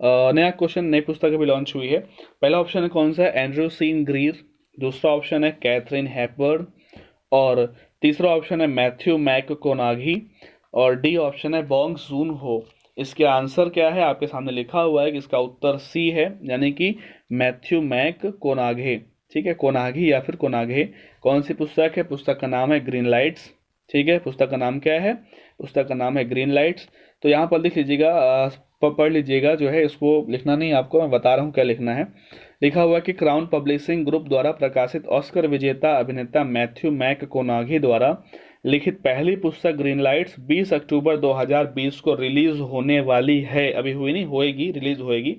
नया क्वेश्चन, नई पुस्तक अभी लॉन्च हुई है। पहला ऑप्शन है कौन सा है, एंड्रयू सीन ग्रीर। दूसरा ऑप्शन है कैथरीन हैपबर्न। और तीसरा ऑप्शन है मैथ्यू मैक कोनाघी। और डी ऑप्शन है बॉन्ग जून हो। इसके आंसर क्या है आपके सामने लिखा हुआ है कि इसका उत्तर सी है, यानी कि मैथ्यू मैक कोनाघे। ठीक है, कोनाघी या फिर कोनाघे। कौन सी पुस्तक है, पुस्तक का नाम है ग्रीन लाइट्स। ठीक है, पुस्तक का नाम क्या है, पुस्तक का नाम है ग्रीन लाइट्स। तो यहाँ पर लिख लीजिएगा, पढ़ लीजिएगा, जो है इसको लिखना नहीं, आपको मैं बता रहा हूँ क्या लिखना है। लिखा हुआ कि क्राउन पब्लिशिंग ग्रुप द्वारा प्रकाशित ऑस्कर विजेता अभिनेता मैथ्यू मैक कोनाघी द्वारा लिखित पहली पुस्तक ग्रीन लाइट्स 20 अक्टूबर 2020 को रिलीज होने वाली है। अभी हुई नहीं, होएगी, रिलीज होएगी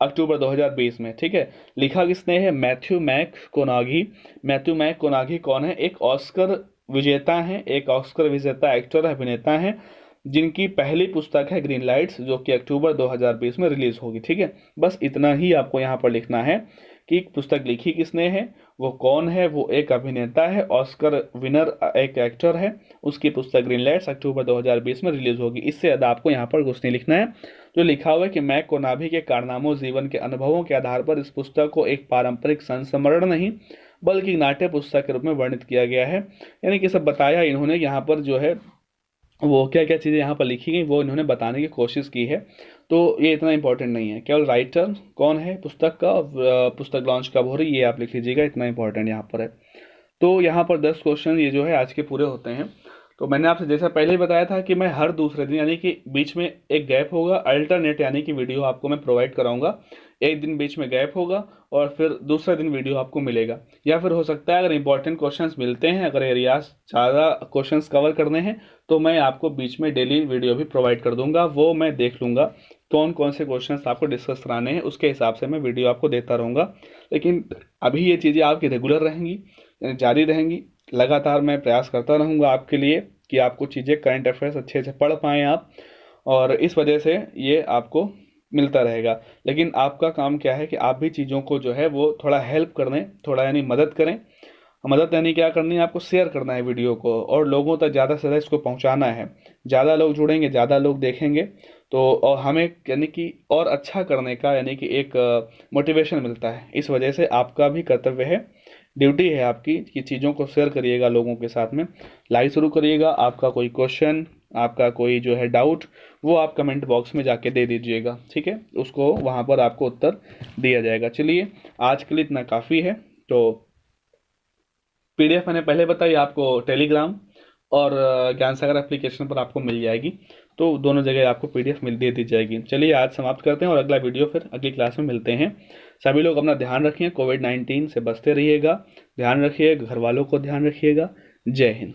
अक्टूबर 2020 में। ठीक है, लिखा किसने है, मैथ्यू मैक कोनाघी। मैथ्यू मैक कोनाघी कौन है, एक ऑस्कर विजेता हैं, एक ऑस्कर विजेता एक्टर अभिनेता हैं, जिनकी पहली पुस्तक है ग्रीन लाइट्स, जो कि अक्टूबर 2020 में रिलीज होगी। ठीक है, बस इतना ही आपको यहाँ पर लिखना है कि पुस्तक लिखी किसने है, वो कौन है, वो एक अभिनेता है, ऑस्कर विनर एक एक्टर है, उसकी पुस्तक ग्रीन लाइट्स अक्टूबर 2020 में रिलीज होगी। इससे ज़्यादा आपको यहाँ पर कुछ नहीं लिखना है। जो लिखा हुआ है कि मैक कोनाघी के कारनामों, जीवन के अनुभवों के आधार पर इस पुस्तक को एक पारंपरिक संस्मरण नहीं बल्कि नाट्य पुस्तक के रूप में वर्णित किया गया है। यानी कि सब बताया इन्होंने, यहाँ पर जो है वो क्या क्या चीज़ें यहाँ पर लिखी गई वो इन्होंने बताने की कोशिश की है। तो ये इतना इंपॉर्टेंट नहीं है, केवल राइटर कौन है पुस्तक का, पुस्तक लॉन्च कब हो रही है ये आप लिख लीजिएगा, इतना इंपॉर्टेंट यहाँ पर है। तो यहाँ पर 10 क्वेश्चन ये जो है आज के पूरे होते हैं। तो मैंने आपसे जैसा पहले ही बताया था कि मैं हर दूसरे दिन, यानी कि बीच में एक गैप होगा, अल्टरनेट यानी कि वीडियो आपको मैं प्रोवाइड कराऊंगा। एक दिन बीच में गैप होगा और फिर दूसरा दिन वीडियो आपको मिलेगा। या फिर हो सकता है अगर इंपॉर्टेंट क्वेश्चंस मिलते हैं, अगर एरियाज ज़्यादा क्वेश्चंस कवर करने हैं, तो मैं आपको बीच में डेली वीडियो भी प्रोवाइड कर दूंगा। वो मैं देख लूंगा कौन कौन से क्वेश्चंस आपको डिस्कस कराने हैं, उसके हिसाब से मैं वीडियो आपको देता रहूँगा। लेकिन अभी ये चीज़ें आपकी रेगुलर रहेंगी, जारी रहेंगी। लगातार मैं प्रयास करता रहूँगा आपके लिए कि आपको चीज़ें, करंट अफेयर्स अच्छे से पढ़ पाएँ आप, और इस वजह से ये आपको मिलता रहेगा। लेकिन आपका काम क्या है कि आप भी चीज़ों को जो है वो थोड़ा हेल्प कर दें, थोड़ा यानी मदद करें। मदद यानी क्या करनी है, आपको शेयर करना है वीडियो को, और लोगों तक ज़्यादा से ज़्यादा इसको पहुंचाना है। ज़्यादा लोग जुड़ेंगे, ज़्यादा लोग देखेंगे, तो और हमें यानी कि और अच्छा करने का यानी कि एक मोटिवेशन मिलता है। इस वजह से आपका भी कर्तव्य है, ड्यूटी है आपकी कि चीज़ों को शेयर करिएगा लोगों के साथ में। लाइक शुरू करिएगा। आपका कोई क्वेश्चन, आपका कोई जो है डाउट, वो आप कमेंट बॉक्स में जाके दे दीजिएगा। ठीक है, उसको वहाँ पर आपको उत्तर दिया जाएगा। चलिए, आज के लिए इतना काफ़ी है। तो पीडीएफ मैंने पहले बताई आपको, टेलीग्राम और ज्ञान सागर एप्लीकेशन पर आपको मिल जाएगी। तो दोनों जगह आपको पीडीएफ दे दी जाएगी। चलिए, आज समाप्त करते हैं और अगला वीडियो फिर अगली क्लास में मिलते हैं। सभी लोग अपना ध्यान रखिए, कोविड-19 से बचते रहिएगा, ध्यान रखिए, घर वालों को ध्यान रखिएगा। जय हिंद।